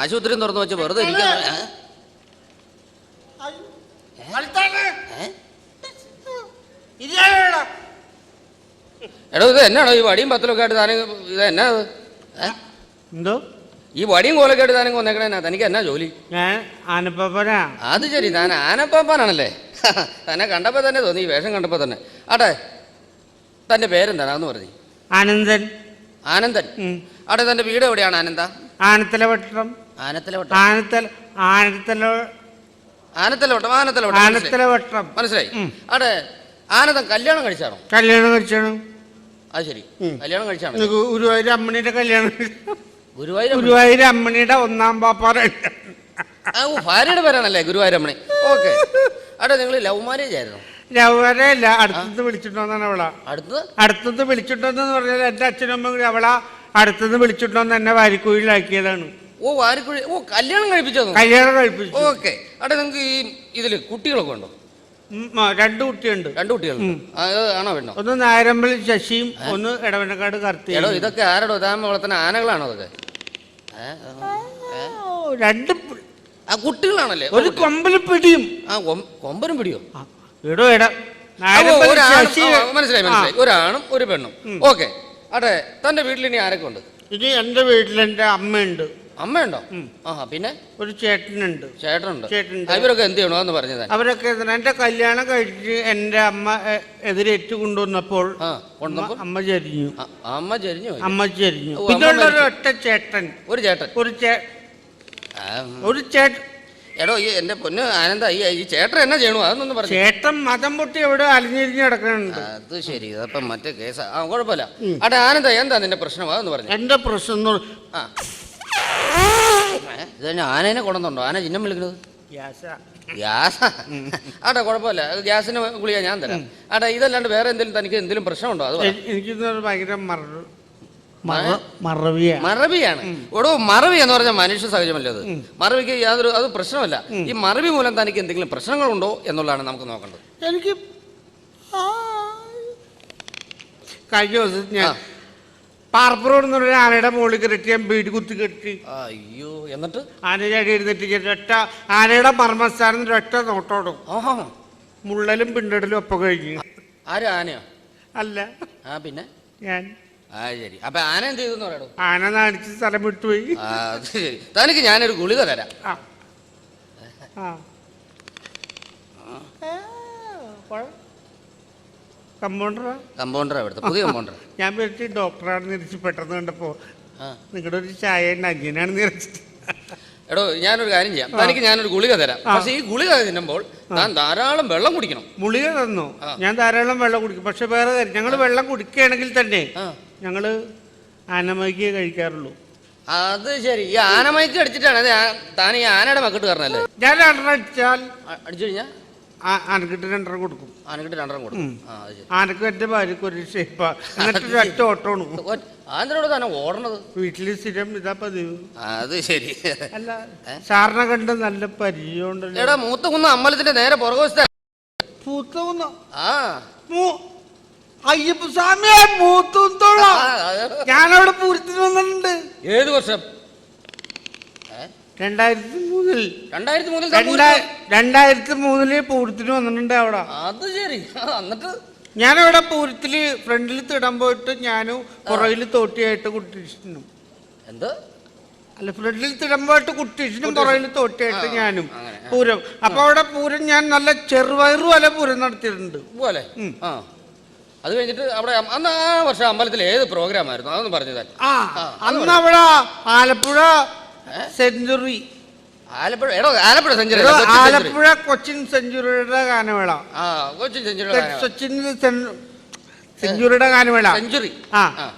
ആശുപത്രി തുറന്നു വെച്ച് വെറുതെ എടോ ഇത് എന്നാണോ ഈ വടിയും പത്തലൊക്കെ ആയിട്ട് താനും ഇത് എന്നാ എന്തോ ഈ വടിയും കോലൊക്കെ ആയിട്ട് താനും കൊന്നേക്കണേനാ തനിക്ക് എന്നാ ജോലി? ഞാൻ ആനപ്പാപ്പനാ. അത് ശരി, താൻ ആനപ്പാപ്പാനാണല്ലേ? തന്നെ കണ്ടപ്പോ തന്നെ തോന്നി, വേഷം കണ്ടപ്പോ തന്നെ. ആട്ടെ, തന്റെ പേരെന്താണെന്ന് പറഞ്ഞു? ആനന്ദൻ. ആനന്ദൻ. ആട്ടെ, തന്റെ വീട് എവിടെയാണ് ആനന്ദ? ആനത്തലവട്ടം. ആനത്തലവട്ടം. ആനത്തലവട്ടം മനസ്സിലായി. ആട്ടെ, ആനന്ദൻ കല്യാണം കഴിച്ചാണോ? കല്യാണം കഴിച്ചാണ്. അത് ശരി, കല്യാണം കഴിച്ചാണ്. ഗുരുവായൂർ അമ്മണിയുടെ കല്യാണം. ഗുരുവായൂർ അമ്മണിയുടെ ഒന്നാം പാപ്പാര ഭാര്യയുടെ പേരാണല്ലേ ഗുരുവായൂരമ്മണി? ഓക്കെ. ആട്ടെ, നിങ്ങൾ ലവ് മാരേജ് ആയിരുന്നു? ലവ്വരല്ല, അടുത്തത് വിളിച്ചിട്ടോന്നാണ് അവളാ. അടുത്തത് വിളിച്ചിട്ടോന്ന് പറഞ്ഞാൽ എന്റെ അച്ഛനും അമ്മ കൂടി അവളാ അടുത്തത് വിളിച്ചിട്ടോന്ന് എന്നെ വാരിക്കുഴിയിലാക്കിയതാണ്. ഓ, വാരിക്കുഴി. ഓ, കല്യാണം കഴിപ്പിച്ചോ? കല്യാണം കഴിപ്പിച്ചു. ഓക്കെ. ആട്ടെ, നിങ്ങൾക്ക് ഈ ഇതില് കുട്ടികളൊക്കെ ഉണ്ടോ? 2 കുട്ടിയുണ്ട്. 2 കുട്ടികളുണ്ട്. ആണോ വേണോ? ഒന്ന് നായരമ്പൽ ശശിയും ഒന്ന് ഇടവനക്കാട് കർത്തി. ഇതൊക്കെ ആരടോ? താൻ വളർത്തുന്ന ആനകളാണോ അതൊക്കെ? 2 കുട്ടികളാണല്ലേ? ഒരു കൊമ്പല് പിടിയും. കൊമ്പനും പിടിയോ? മനസ്സിലായി. ഒരാണും ഒരു പെണ്ണും. ഓക്കെ. അതെ, തന്റെ വീട്ടിൽ ഇനി ആരൊക്കെ ഉണ്ട്? ഇനി എന്റെ വീട്ടിൽ എന്റെ അമ്മയുണ്ട്. അമ്മയുണ്ടോ? പിന്നെ ഒരു ചേട്ടനുണ്ട്. ഇവരൊക്കെ എന്ത് ചെയ്യണോ എന്ന് പറഞ്ഞത്? അവരൊക്കെ എന്റെ കല്യാണം കഴിച്ച് എന്റെ അമ്മ എതിരേറ്റു കൊണ്ടുവന്നപ്പോൾ അമ്മ ചരിഞ്ഞു. പിന്നെ ഒറ്റ ചേട്ടൻ. ഒരു ചേട്ടൻ. എടോ, ഈ എന്റെ പൊന്ന് ആനന്ദ, ഈ ചേട്ടൻ എന്നാ ചെയ്യണോ അതൊന്നും പറഞ്ഞു. ചേട്ടൻ മതം പൊട്ടി എവിടെ അലിഞ്ഞിരിഞ്ഞ് കിടക്കുന്നുണ്ട്. അത് ശരി, അതപ്പം മറ്റേ കേസാ. കുഴപ്പമില്ല. അടെ ആനന്ദ, എന്താ നിന്റെ പ്രശ്നം അതെന്ന് പറഞ്ഞു? എന്റെ പ്രശ്നം ഇതന്നെ ആനേനെ കൊണ്ടുവന്നുണ്ടോ? ആന ചിഹ്നം വിളിക്കുന്നത് ഗ്യാസാ? ആട്ടെ, കുഴപ്പമില്ല. ഗ്യാസിന് ഗുളിക ഞാൻ തരാം. ആട്ടെ, ഇതല്ലാണ്ട് വേറെ എന്തെങ്കിലും തനിക്ക് എന്തെങ്കിലും പ്രശ്നമുണ്ടോ? അത് എനിക്ക് ഭയങ്കര മറവിയാണ്. ഓടോ, മറവി എന്ന് പറഞ്ഞാൽ മനുഷ്യ സഹജമല്ലേ? അത് മറവിക്ക് യാതൊരു അത് പ്രശ്നമല്ല. ഈ മറവി മൂലം തനിക്ക് എന്തെങ്കിലും പ്രശ്നങ്ങളുണ്ടോ എന്നുള്ളതാണ് നമുക്ക് നോക്കേണ്ടത്. എനിക്ക് കഴിഞ്ഞ ദിവസം ഞാൻ പാർപ്പറോട് എന്നൊരു ആനയുടെ മുകളിൽ കെട്ടി ഞാൻ വീട് കുത്തി കെട്ടി. അയ്യോ, എന്നിട്ട് ആനയുടെ അടി എഴുന്നേറ്റ് ഒറ്റ ആനയുടെ മർമ്മസ്ഥാനം ഒറ്റ നോട്ടോടും. മുള്ളലും പിണ്ടടലും ഒപ്പം കഴിഞ്ഞു. ആര്? ആനയോ? അല്ല, പിന്നെ ഞാൻ. ശരി. അപ്പൊ ആന എന്ത് ചെയ്തു പറയണോ? ആന നാണിച്ച് സ്ഥലം വിട്ടുപോയി. അത് ശരി. തനിക്ക് ഞാനൊരു ഗുളിക തരാം. കമ്പൗണ്ടറാ ഇവിടുത്തെ പുതിയ കമ്പൗണ്ടർ. ഞാൻ പേടിച്ച് ഡോക്ടറാണ് നിരച്ച് പെട്ടെന്ന് കണ്ടപ്പോ നിങ്ങളുടെ ഒരു ചായ അഞ്ചനാണ് നിരച്ചിട്ട്. എടോ, ഞാനൊരു കാര്യം ചെയ്യാം. തനിക്ക് ഞാനൊരു ഗുളിക തരാം. പക്ഷെ ഈ ഗുളിക തിന്നുമ്പോൾ താൻ ധാരാളം വെള്ളം കുടിക്കണം. ഗുളിക തന്നു, ഞാൻ ധാരാളം വെള്ളം കുടിക്കും. പക്ഷെ വേറെ കാര്യം, ഞങ്ങൾ വെള്ളം കുടിക്കുകയാണെങ്കിൽ തന്നെ ഞങ്ങള് ആനമൈക്ക് കഴിക്കാറുള്ളൂ. അത് ശരി. ഈ ആനമൈക്ക് അടിച്ചിട്ടാണ് താൻ ഈ ആനയുടെ മക്കിട്ട് കയറണല്ലേ? ഞാൻ 2 അടിച്ചാൽ അടിച്ചു കഴിഞ്ഞാൽ ആനക്കിട്ട് 2 കൊടുക്കും. ആനക്ക് എന്റെ ഭാര്യക്ക് ഒരു ഷേപ്പാ. എന്നിട്ട് ഒറ്റ ഓട്ടമാണ്. ആന്ധ്രോട് തന്നെ ഓടണത്. വീട്ടില് സ്ഥിരം ഇതാ പതിവ്. അത് ശരി. അല്ല, സാറിനെ കണ്ട് നല്ല പരിചയമുണ്ടല്ലോ. എടാ, മൂത്തകുന്ന അമ്പലത്തിന്റെ നേരെ പുറകുവശത്ത. മൂത്തകുന്ന അയ്യപ്പ സ്വാമിയെ മൂത്തോള. ഞാനവിടെ പൂരത്തിന് വന്നിട്ടുണ്ട്. ഏത് വർഷം? 2003 പൂരത്തിന് വന്നിട്ടുണ്ട് അവിടെ. അത് ശരി. എന്നിട്ട് ഞാനവിടെ പൂരത്തില് ഫ്രണ്ടിൽ തിടാൻ പോയിട്ട് ഞാനും പുറകില് തോട്ടിയായിട്ട് കുട്ടീഷനും. എന്ത്? അല്ല, ഫ്രണ്ടിൽ തിടാൻ പോയിട്ട് കുട്ടീഷനും പുറകിൽ തോട്ടിയായിട്ട് ഞാനും പൂരം. അപ്പൊ അവിടെ പൂരം ഞാൻ നല്ല ചെറുവയറു പോലെ പൂരം നടത്തിയിട്ടുണ്ട്. പോലെ. അത് കഴിഞ്ഞിട്ട് അവിടെ അന്ന് ആ വർഷം അമ്പലത്തിൽ ഏത് പ്രോഗ്രാം ആയിരുന്നു അതൊന്ന് പറഞ്ഞു തന്നെ. അന്ന് അവിടെ ആലപ്പുഴ സെഞ്ചുറി. ആലപ്പുഴ കൊച്ചിൻ സെഞ്ചുറിയുടെ ഗാനമേള. സെഞ്ചുറിയുടെ ഗാനമേള.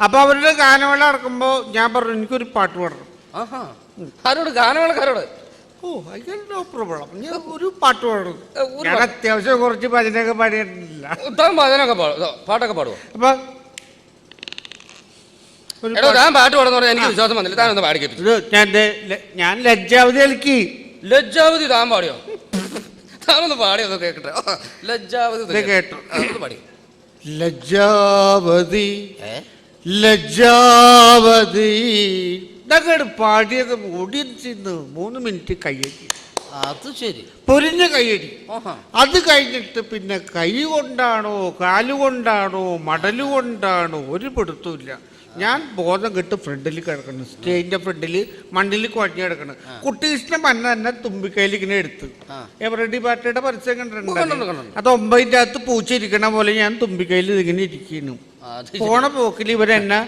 അപ്പൊ അവരുടെ ഗാനമേള നടക്കുമ്പോ ഞാൻ പറഞ്ഞു എനിക്കൊരു പാട്ട് പാടണം. ആരോട്? ഗാനമേളക്കാരോട്? No problem. ഞാൻ ഒരു പാട്ട് പാടും. ഞാൻ അത്യാവശ്യം കുറച്ച് ഭജനൊക്കെ പാടിയിട്ടില്ല. പാട്ടൊക്കെ പാടുവോ? അപ്പൊ പാട്ട് പാടുന്ന പറഞ്ഞാൽ എനിക്ക് വിശ്വാസം വന്നില്ല. താനൊന്ന് പാടി കേട്ടു. ഞാൻ ലജ്ജാവതി കളിക്ക്. ലജ്ജാവതി താൻ പാടിയോ? താനൊന്ന് പാടിയൊന്ന് കേക്കട്ടെ. ലജ്ജാവതി കേട്ടു. പാടി. ലജ്ജാവതി ലജ്ജാവതി ഇതൊക്കെ പാടിയത് ഓഡിയൻസിന്ന് 3 മിനിറ്റ് കയ്യടി. അത് ശരി, പൊരിഞ്ഞ കയ്യടി. അത് കഴിഞ്ഞിട്ട് പിന്നെ കൈ കൊണ്ടാണോ കാലുകൊണ്ടാണോ മടലുകൊണ്ടാണോ ഒരു പിടുത്തമില്ല. ഞാൻ ബോധം കെട്ട് ഫ്രണ്ടിൽ കിടക്കണം, സ്റ്റേജിന്റെ ഫ്രണ്ടിൽ മണ്ണിൽ കുഴഞ്ഞു കിടക്കണം. കുട്ടികൃഷ്ണൻ മന്ന തന്നെ തുമ്പിക്കൈയിൽ ഇങ്ങനെ എടുത്ത് എവറഡി പാർട്ടിയുടെ പരസ്യം കണ്ടിട്ടുണ്ട്. അത് 9ന്റെ അകത്ത് പൂച്ചിരിക്കണ പോലെ ഞാൻ തുമ്പിക്കൈയിൽ ഇങ്ങനെ ഇരിക്കുന്നു. പോണ പോക്കിൽ ഇവരെന്നെ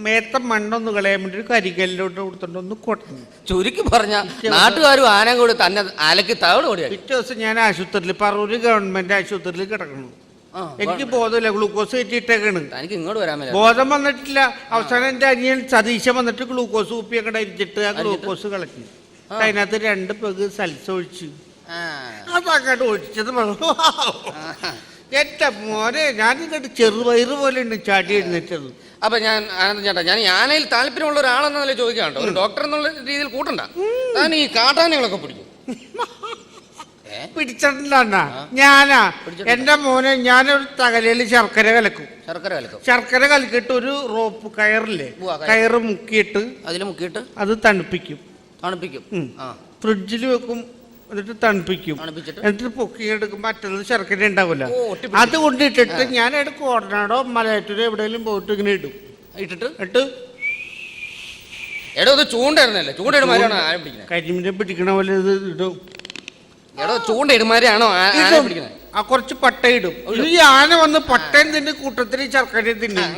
മേത്ത മണ്ണൊന്ന് കളയാൻ വേണ്ടി കരികല്ലോട്ട് കൊടുത്തോണ്ടൊന്ന് കൊട്ടു. ചുരുക്കി പറഞ്ഞ നാട്ടുകാരും ആനയും കൂടി തന്നെ അലക്കി തവണ കൂടിയാണ്. പിറ്റേ ദിവസം ഞാൻ ആശുപത്രിയിൽ പറവൂര് ഗവൺമെന്റ് ആശുപത്രിയിൽ കിടക്കണം. എനിക്ക് ബോധമില്ല, ഗ്ലൂക്കോസ് കയറ്റിയിട്ടേക്കാണ്. എനിക്ക് ഇങ്ങോട്ട് വരാൻ ബോധം വന്നിട്ടില്ല. അവസാനം എന്റെ അനിയൻ സതീശൻ വന്നിട്ട് ഗ്ലൂക്കോസ് കുപ്പിയൊക്കെ അരിച്ചിട്ട് ആ ഗ്ലൂക്കോസ് കളക്കി. അതിനകത്ത് 2 പെഗ് സൽസ ഒഴിച്ചു. അതങ്ങോട്ട് ഒഴിച്ചത് എന്റെ മോനെ, ഞാനിങ്ങോട്ട് ചെറുവയറ് പോലെ ഉണ്ട് ചാടി എഴുന്നേറ്റത്. അപ്പൊ ഞാൻ ആനന്ദൻ ചേട്ടാ, ഞാൻ ഈ ആനയിൽ താല്പര്യമുള്ള ഒരാളെന്നല്ലേ ചോദിക്കാണ്ടോ, ഒരു ഡോക്ടർ എന്നുള്ള രീതിയിൽ കൂട്ടണ്ട. ഞാൻ ഈ കാട്ടാനകളൊക്കെ പിടിക്കും. പിടിച്ചിട്ടില്ല അണ്ണാ. ഞാനാ എന്റെ മോനെ ഞാനൊരു തകലയിൽ ശർക്കര കലക്കും. ശർക്കര കലക്കിയിട്ട് ഒരു റോപ്പ് കയറില്ലേ, കയറ് മുക്കിയിട്ട് അത് തണുപ്പിക്കും. ഫ്രിഡ്ജിൽ വെക്കും, എന്നിട്ട് തണുപ്പിക്കും. എന്നിട്ട് പൊക്കിയെടുക്കും. മറ്റൊരു ശർക്കര ഉണ്ടാവില്ല, അത് കൊണ്ടിട്ടിട്ട് ഞാൻ കോടനാടോ മലയാറ്റൂരോ എവിടെയെങ്കിലും പോയിട്ട് ഇങ്ങനെ ഇടും. ഇട്ട് കരിമീനെ പിടിക്കണ പോലെ ഇത് ഇടും. ചൂണ്ടയിടുമാരാണോ കുറച്ച് പട്ട ഇടും. ഈ ആന വന്ന് പട്ടയും തിന്ന് കൂട്ടത്തിൽ ശർക്കരയും തിന്നും.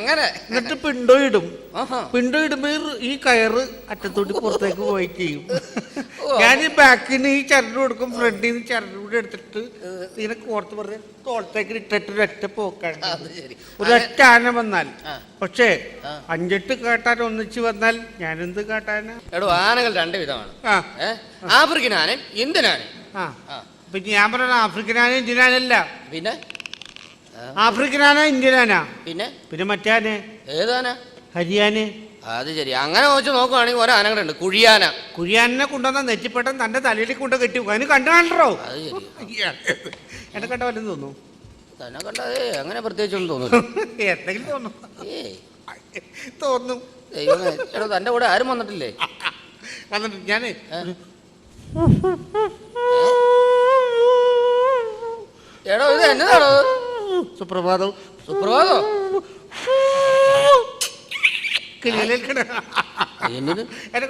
എന്നിട്ട് പിണ്ടോ ഇടും. പിണ്ടോ ഇടുമ്പോ ഈ കയറ് അറ്റത്തോട്ട് പുറത്തേക്ക് പോയി ചെയ്യും. ഞാൻ ഈ ബാക്കിന് ഈ ചരട് കൊടുക്കും, ഫ്രണ്ടിൽ നിന്ന് ചരട് കൂടി എടുത്തിട്ട് ഇങ്ങനെ കോർത്ത് പറഞ്ഞ് തോളത്തേക്ക് ഇട്ടിട്ട് ഒരൊറ്റ പോക്കാണ്. ഒരൊറ്റ ആന വന്നാൽ. പക്ഷേ 5-8 കാട്ടാൻ ഒന്നിച്ച് വന്നാൽ ഞാനെന്ത് കാട്ടാനാ? ആനകൾ 2 വിധമാണ്, ആഫ്രിക്കൻ ആന, ഇന്ത്യൻ ആന. പിന്നെ ഞാൻ പറഞ്ഞ ആഫ്രിക്കൻ ആന ഇന്ത്യൻ ആനല്ല. പിന്നെ ആഫ്രിക്കൻ ആന ഇന്ത്യൻ ആന. പിന്നെ മറ്റേ ആന ഏതാന? ഹരിയാന. അത് ശരി. അങ്ങനെ വെച്ച് നോക്കുവാണെങ്കിൽ ഓരോ ആനകളുണ്ട്. കുഴിയാന. കുഴിയാനെ കൊണ്ടുവന്ന നെറ്റിപ്പട്ടം തന്റെ തലയിൽ കൊണ്ട് കെട്ടി അതിന് കണ്ടു കാണോ? എന്നെ കണ്ട വല്ലതും തോന്നുന്നു? തന്നെ കണ്ടത് അങ്ങനെ പ്രത്യേകിച്ചൊന്നും തോന്നുന്നു. എന്തെങ്കിലും തോന്നും. എടോ തന്റെ കൂടെ ആരും വന്നിട്ടില്ലേ? വന്നിട്ട് ഞാന് എടോ ഇത് എന്നതാണോ? സുപ്രഭാതം. സുപ്രഭാതോ? എന്നെ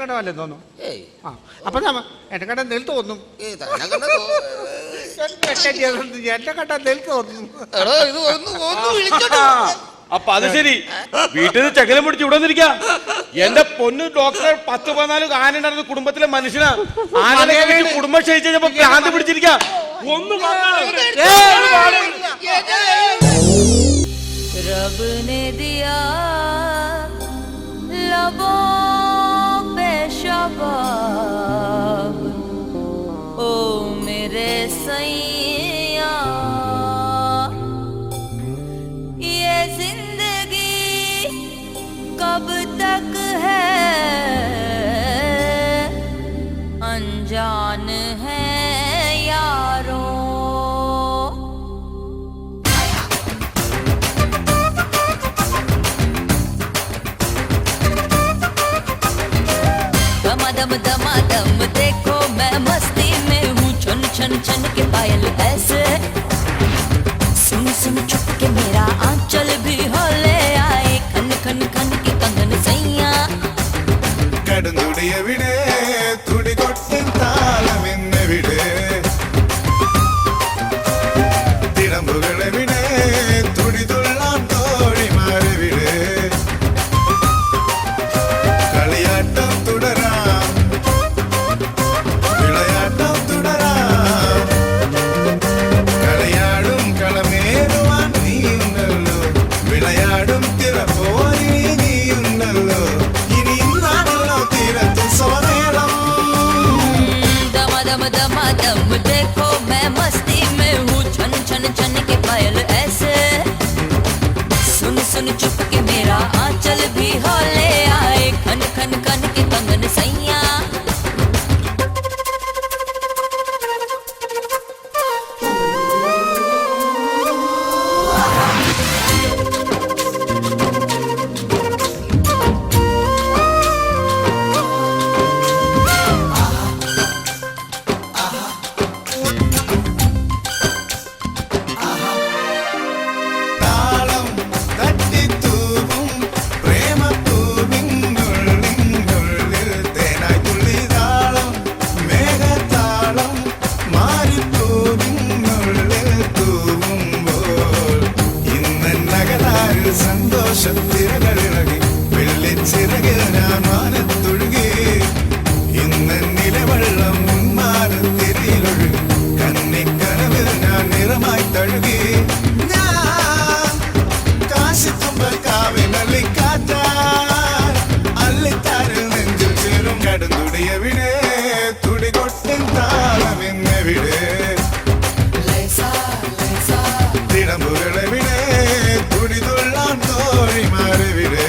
കണ്ട വല്ലതും തോന്നും. അപ്പൊ എന്നെ കണ്ട എന്തെങ്കിലും തോന്നും. എന്നെ കണ്ട എന്തെങ്കിലും തോന്നും. അപ്പൊ അത് ശരി, വീട്ടിൽ നിന്ന് ചകലം പിടിച്ച് ഇവിടെ വന്നിരിക്ക. എന്റെ പൊന്നു ഡോക്ടർ 10-14 ആന ഉണ്ടായിരുന്ന കുടുംബത്തിലെ മനുഷ്യനാ. ആനനെ കുടുംബം ക്ഷയിച്ചപ്പോ ഭ്രാന്ത് പിടിച്ചിരിക്ക. ഒന്നും कब तक है अनजान है यारो. दम दम दम देखो मैं मस्ती में हूँ, छन छन छन के पायल ऐसे. सुन सुन चुप के मेरा आंचल भी होले आए, खन खन खन के कंगन सैया. കടന്നുടിയ വിടെ തുടി കൊട്ടിൻ താളമെന്നെ വിടെ, തിടമ്പുകളെ വിടെ തുടി തുള്ളാൻ തോഴിമാരെ വിടെ. കളിയാട്ടം തുടരാം, വിളയാട്ടം തുടരാം. കളിയാടും കളമേറുവാൻ നീയുണ്ടല്ലോ, വിളയാടും തിറപ്പോരി നീയുണ്ടല്ലോ. ഇനി ഇന്നാണല്ലോ തീരത്തും സോനേളം. दम दम दम दम देखो मैं मस्ती में हूँ, छन छन छन के पायल ऐसे. सुन सुन चुप के मेरा आंचल भी होले आए, खन खन खन के कंगन सैया. കൊട്ടും താളമെന്നെവിടെ തിടമ്പുകളെവിടെ തുടിതുള്ളാൻ തോഴിമാരെവിടെ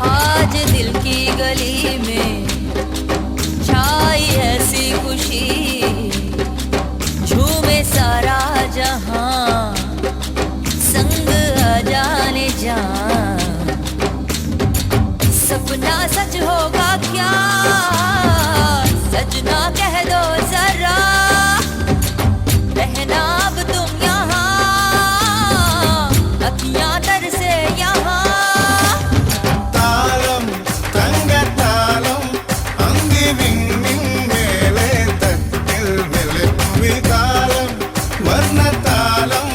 आज दिल की गली में छाई ऐसी खुशी झूमे सारा जहां संग आ जाने जा सपना सच होगा क्या सजना कह दो जरा रहना अब तुम यहाँ अखियां तरसे यहाँ താളം തങ്കത്താളം അന്തി വിണ്ണിൻ മേലെ തട്ടിൽ മെല്ലെ താളം വർണ്ണത്താളം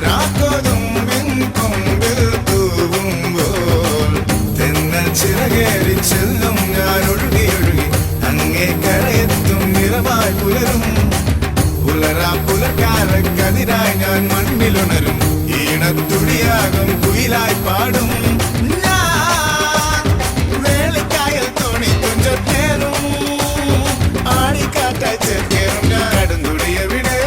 രാക്കൊതുമ്പിൻ കൊമ്പിൽ തൂവുമ്പോൾ തെന്നൽ ചിറകേറി ചെല്ലും ഞാൻ ഒഴുകി ഒഴുകി അങ്ങേ കരയെത്തും നിറമായി പുലരും പുലരാ പുലർക്കാലക്കതിരായി ഞാൻ മണ്ണിലുണരും ഈണത്തുടിയാകും കുയിലായി പാടും ഞാൻ വേളിക്കായൽ തോണി തുഞ്ചത്തേറും ആടിക്കാറ്റായി ചേർക്കേറും ഞാൻ കടുന്തുടിയെവിടെ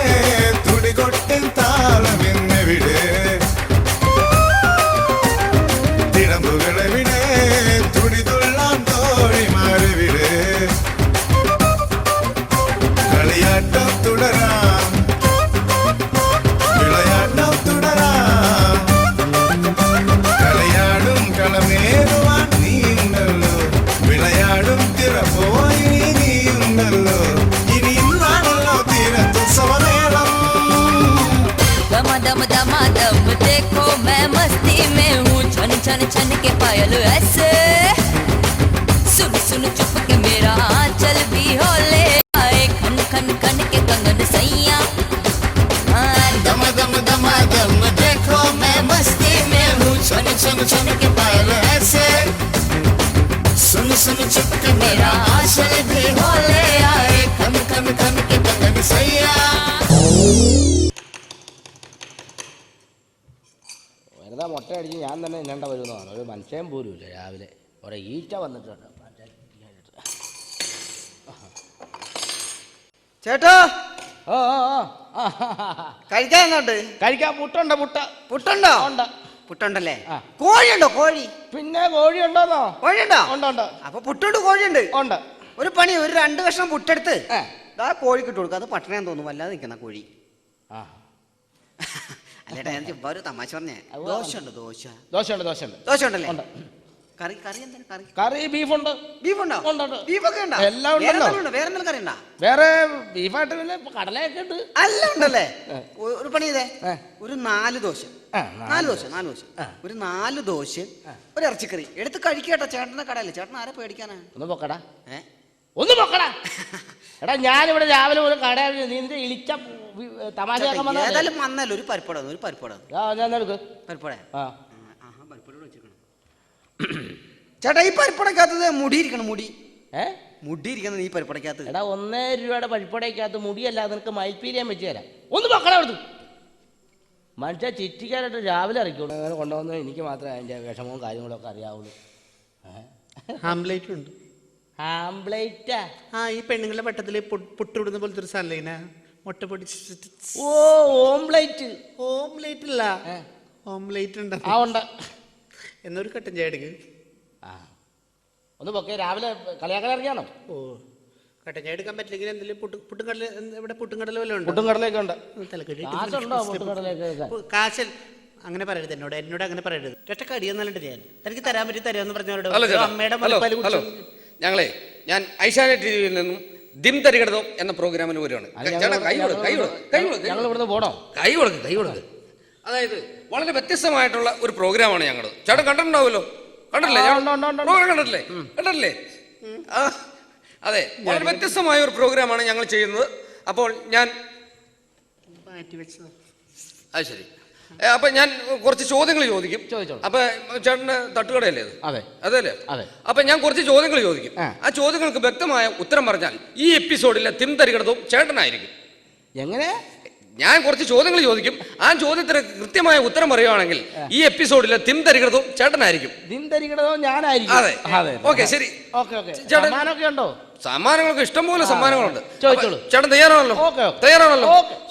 തുടികൊട്ടും താളമെന്നെവിടെ തിടമ്പുകളെവിടെ തുടിതുള്ളാൻ തോഴിമാരെവിടെ കളിയാട്ടം തുടരാം വിളയാട്ടം തുടരാം കളിയാടും കളമേറുവാൻ നീയുണ്ടല്ലോ വിളയാടും തിറ പോയി നീയുണ്ടല്ലോ ഇനി ഇന്നാണല്ലോ തീരത്തുത്സവമേളം दमा दम दमा दम देखो मैं मस्ती में हूँ छन छन छन के पायल ऐसे सुन सुन चुप के मेरा आंचल भी होले आए खन खन खन के कंगन सैया दम दम दमा दम देखो मैं मस्ती में हूँ छन छन छन के पायल ऐसे सुन सुन चुप के मेरा आंचल भी होले आए खन खन खन के कंगन सैया വെറുതെ മുട്ടയടിച്ച് ഞാൻ തന്നെ ഇന്നേണ്ട വരുന്നതാണ് ഒരു മനുഷ്യൻ പോലും ഇല്ല രാവിലെ കുറെ ഈച്ച വന്നിട്ടുണ്ട് ചേട്ടാ ഓ ഓ, ഓ. ആ, കഴിക്കാൻ എങ്ങോട്ട് കഴിക്കാൻ പുട്ടുണ്ട് പുട്ട് പുട്ടുണ്ടോ ഉണ്ട് പുട്ടുണ്ടല്ലേ ആ. കോഴിയുണ്ടോ കോഴി പിന്നെ കോഴി ഉണ്ടോന്നോ കോഴിയുണ്ടോ ഉണ്ട് ഉണ്ട് അപ്പൊ പുട്ടുണ്ട് കോഴിയുണ്ട് ഉണ്ട് ഒരു പണി ഒരു 2 കഷ്ണം പുട്ടെടുത്ത് ഏ. ആ കോഴിക്ക് ഇട്ട് കൊടുക്കുക അത് പട്ടണയാൻ തോന്നുന്നു വല്ലാതെ നിൽക്കുന്ന കോഴി ആ അല്ലേട്ടാ ഞാൻ ചുമ്മാ ഒരു തമാശ പറഞ്ഞേ അത് ദോശ ഉണ്ട് ദോശ ദോശയുണ്ട് ദോശയുണ്ട് ദോശ ഉണ്ടല്ലേ ഉണ്ട്. കറി കറി എന്താണ് കറി കറി ബീഫുണ്ട് ബീഫ് ഉണ്ടോ ഉണ്ട്, ഉണ്ട്. ബീഫൊക്കെ ഉണ്ടോ എല്ലാം ഉണ്ടല്ലോ. വേറെ എന്തെങ്കിലും കറി ഉണ്ടോ വേറെ ബീഫായിട്ട് പിന്നെ ഇപ്പൊ കടലയൊക്കെ ഉണ്ട് അല്ല ഉണ്ടല്ലേ ഏ. ഒരു പണി ചെയ്തേ ഏ. ഒരു 4 ദോശ ആ, 4 ദോശ 4 ദോശ ആ. ഒരു 4 ദോശ ഒരു ഇറച്ചിക്കറി എടുത്ത് കഴിക്കട്ടോ ചേട്ടന്റെ കടയല്ലേ ചേട്ടൻ ആരെ പേടിക്കാനാ ഒന്ന് പൊക്കടാ ഏ ഒന്ന് പൊക്കടാ എടാ ഞാനിവിടെ രാവിലെ ഒരു കട നിന്റെ ഇളിച്ച തമാശ ഏതായാലും വന്നല്ലോ ഒരു പരിപ്പട ഒരു പരിപ്പട ഞാൻ എടുക്ക് പരിപ്പട ആ പരിപ്പട വെച്ചിരിക്കണം ചേട്ടാ ഈ പരിപ്പടക്കകത്തത് മുടിയിരിക്കണം മുടി ഏ മുടിയിരിക്കുന്നത് ഈ പരിപ്പടക്കകത്ത് എടാ 1 രൂപയുടെ പരിപ്പടയ്ക്കകത്ത് മുടിയല്ലാതെ നിനക്ക് മയിൽപ്പീലിയാൻ വെച്ച് തരാം ഒന്ന് പൊക്കടാ എടുത്തു മനുഷ്യ ചിറ്റിക്കാനായിട്ട് രാവിലെ ഇറക്കിയോളൂ അങ്ങനെ കൊണ്ടുവന്ന് എനിക്ക് മാത്രമേ അതിൻ്റെ വിഷമവും കാര്യങ്ങളൊക്കെ അറിയാവുള്ളൂ ആംപ്ലേറ്റ് ഉണ്ട് ആംബ്ലേറ്റാ ആ ഈ പെണ്ണുങ്ങളുടെ പട്ടത്തിൽ പുട്ടുവിടുന്ന പോലത്തെ ഒരു സാധനം മുട്ട പൊടിച്ചിട്ട് ഓ ഓംപ്ലേറ്റ് ഓംലേറ്റ് ഇല്ല ഓംലേറ്റ് ഉണ്ട് ആ ഉണ്ട് എന്നൊരു കട്ടൻ ചായ എടുക്ക് ആ ഒന്ന് പൊക്കെ രാവിലെ കളിയാക്കാൻ ഇറങ്ങിയാണോ ഓ കട്ടൻ ചായ എടുക്കാൻ പറ്റില്ലെങ്കിൽ എന്തെങ്കിലും പുട്ടുകടല ഇവിടെ പുട്ടുംകടല വല്ലതും ഉണ്ടോ പുട്ടും കടലൊക്കെ ഉണ്ട് തലക്കടി കാശുണ്ടോ പുട്ടുകടലൊക്കെ കാശൽ അങ്ങനെ പറയരുത് എന്നോട് അങ്ങനെ പറയരുത് ഒറ്റ കടിയെന്നല്ലുണ്ട് ഞാൻ തനിക്ക് തരാൻ പറ്റി തരാമെന്ന് ഹലോ പറഞ്ഞവരോട് ചേട്ടാ, അമ്മയുടെ ഹലോ മുലപ്പാല് ഹലോ കുടിച്ചു ഞങ്ങളെ ഞാൻ ഐശാനെറ്റ് ടിവിയിൽ നിന്നും ദിം തരികിടതോ എന്ന പ്രോഗ്രാമിൽ വരികയാണ് ചേട്ടാ കൈ കൊടുക്ക് കൈ കൊടുക്ക് കൈ കൊടുക്ക് ഞങ്ങൾ ഇവിടുന്ന് പോണോ കൈ കൊടുക്ക് കൈ കൊടുക്ക് അതായത് വളരെ വ്യത്യസ്തമായിട്ടുള്ള ഒരു പ്രോഗ്രാമാണ് ഞങ്ങളത് ചേട്ടൻ കണ്ടിട്ടുണ്ടാവുമല്ലോ കണ്ടിട്ടില്ലേ ആ, ഉണ്ട്, ഉണ്ട്, ഉണ്ട്. പ്രോഗ്രാം കണ്ടിട്ടില്ലേ കണ്ടിട്ടില്ലേ ആ, അതെ വളരെ വ്യത്യസ്തമായ ഒരു പ്രോഗ്രാമാണ് ഞങ്ങൾ ചെയ്യുന്നത്. അപ്പോൾ ഞാൻ മാറ്റി വെച്ചത് അത് ശരി അപ്പൊ ഞാൻ കുറച്ച് ചോദ്യങ്ങൾ ചോദിക്കും. ചോദിച്ചോളൂ. അപ്പൊ ചേട്ടന് തട്ടുകടയല്ലേ അത്? അതെ അതല്ലേ? അതെ. അപ്പൊ ഞാൻ കുറച്ച് ചോദ്യങ്ങൾ ചോദിക്കും. ആ. ആ ചോദ്യങ്ങൾക്ക് വ്യക്തമായ ഉത്തരം പറഞ്ഞാൽ ഈ എപ്പിസോഡിലെ തിം തരികിടതും ചേട്ടനായിരിക്കും. എങ്ങനെ ഞാൻ കുറച്ച് ചോദ്യങ്ങൾ ചോദിക്കും. ആ ചോദ്യത്തിന് കൃത്യമായ ഉത്തരം പറയുവാണെങ്കിൽ ഈ എപ്പിസോഡിലെ തിം തരികൃതവും ചേട്ടനായിരിക്കും. ദിൻ തരികടതോ ഞാനായിരിക്കും. അതെ. ഓക്കെ, ശരി. ഓക്കെ. ചേട്ടൻ സമ്മാനമൊക്കെ ഉണ്ടോ? സമ്മാനങ്ങളൊക്കെ ഇഷ്ടംപോലെ സമ്മാനങ്ങളുണ്ട്. ചോദിച്ചോളൂ. ചേട്ടൻ തയ്യാറാണല്ലോ? ഓക്കെ. തയ്യാറാണല്ലോ?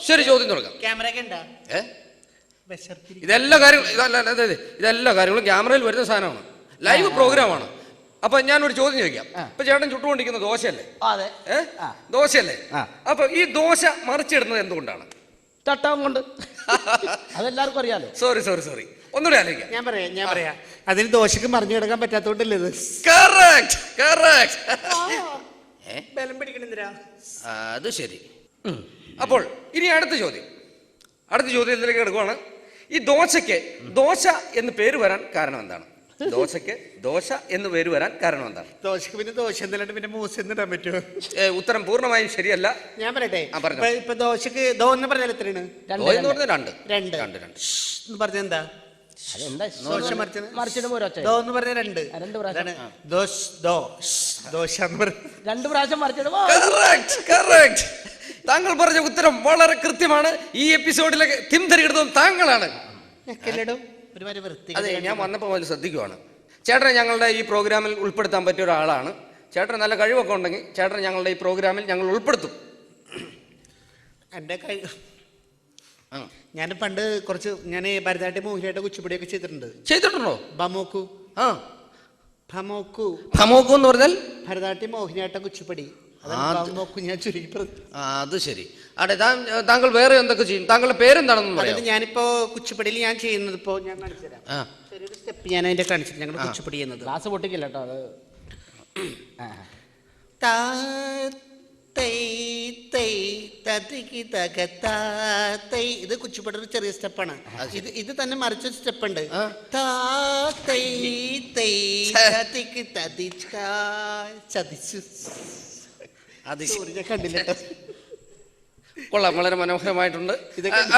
ശരി, ചോദ്യം തുടങ്ങാം. ക്യാമറയൊക്കെ ഉണ്ടാ? ഇതെല്ലാ കാര്യങ്ങളും ക്യാമറയിൽ വരുന്ന സാധനമാണ്. ലൈവ് പ്രോഗ്രാമാണ്. അപ്പൊ ഞാൻ ഒരു ചോദ്യം ചോദിക്കാം. ഇപ്പൊ ചേട്ടൻ ചുട്ടുകൊണ്ടിരിക്കുന്ന ദോശയല്ലേ? അതെ. ദോശയല്ലേ? അപ്പൊ ഈ ദോശ മറിച്ചിടുന്നത് എന്തുകൊണ്ടാണ്? ചട്ടം കൊണ്ട്. അതെല്ലാവർക്കും അറിയാലോ. സോറി. ഒന്നുകൂടെ ആലോചിക്കാം. ഞാൻ പറയാം അതിന് ദോശക്ക് മറിഞ്ഞു കിടക്കാൻ പറ്റാത്തോണ്ടല്ലേ ഇത്. ബലം പിടിക്കണെന്തിരാ? അത് ശരി. അപ്പോൾ ഇനി അടുത്ത ചോദ്യം എന്തിലേക്ക് എടുക്കുവാണ്. ഈ ദോശയ്ക്ക് ദോശ എന്ന് പേര് വരാൻ കാരണം എന്താണ്? ദോശയ്ക്ക് ദോശ എന്ന് പേര് വരാൻ കാരണം എന്താണ്? ദോശക്ക് പിന്നെ ദോശ എന്നല്ലാണ്ട് പിന്നെ മൂസ് എന്നിടാൻ പറ്റുമോ? ഉത്തരം പൂർണ്ണമായും ശരിയല്ല. ഞാൻ പറയട്ടെ. പറഞ്ഞോ. ഇപ്പൊ ദോശക്ക് ദോ എന്ന് പറഞ്ഞാൽ എത്രയാണ്? രണ്ട് എന്ന് പറഞ്ഞ എന്താ? അതെന്താ ദോശ മറിച്ചിടുമ്പോ ഒരൊച്ച. ദോ എന്ന് പറഞ്ഞ രണ്ട്. രണ്ട് പ്രാവശ്യം. ദോശ എന്ന് പറഞ്ഞ 2 പ്രാവശ്യം മറിച്ചിടുമ്പോ. താങ്കൾ പറഞ്ഞ ഉത്തരം വളരെ കൃത്യമാണ്. ഈ എപ്പിസോഡിലെ തിം തരികൃതവും താങ്കളാണ്. അതെ, ഞാൻ വന്നപ്പോൾ മുതൽ ശ്രദ്ധിക്കുവാണ്. ചേട്ടനെ ഞങ്ങളുടെ ഈ പ്രോഗ്രാമിൽ ഉൾപ്പെടുത്താൻ പറ്റിയ ഒരാളാണ്. ചേട്ടന് നല്ല കഴിവൊക്കെ ഉണ്ടെങ്കിൽ ചേട്ടൻ ഞങ്ങളുടെ ഈ പ്രോഗ്രാമിൽ ഞങ്ങൾ ഉൾപ്പെടുത്തും. എൻ്റെ ഞാൻ പണ്ട് കുറച്ച് ഭരതനാട്യം മോഹിനിയാട്ടം കുച്ചിപ്പുടിയൊക്കെ ചെയ്തിട്ടുണ്ടോ? ബമോക്കു എന്ന് പറഞ്ഞാൽ ഭരതനാട്യം മോഹിനിയാട്ടം കുച്ചിപ്പുടി. ഞാൻ ചുരുക്കി പറഞ്ഞു. അത് ശരി. അതെ, താങ്കൾ വേറെ എന്തൊക്കെ ചെയ്യും? താങ്കളുടെ പേരെന്താണെന്ന് പറയാം. ഞാനിപ്പോ കുച്ചിപ്പുടിയിൽ ഞാൻ ചെയ്യുന്നത് ഇപ്പോ ഞാൻ കാണിച്ചുതരാം. ചെറിയൊരു സ്റ്റെപ്പ് ഞാൻ അതിന്റെ കാണിച്ചിട്ട് ഞങ്ങൾ കുച്ചിപ്പുടി ചെയ്യുന്നത്. ഗ്ലാസ് പൊട്ടിക്കില്ല കേട്ടോ അത്. ഇത് കുച്ചിപ്പുടി ഒരു ചെറിയ സ്റ്റെപ്പാണ്. ഇത് തന്നെ മറിച്ചൊരു സ്റ്റെപ്പ് ഉണ്ട്. കണ്ടില്ല. കൊള്ളാം, വളരെ മനോഹരമായിട്ടുണ്ട്.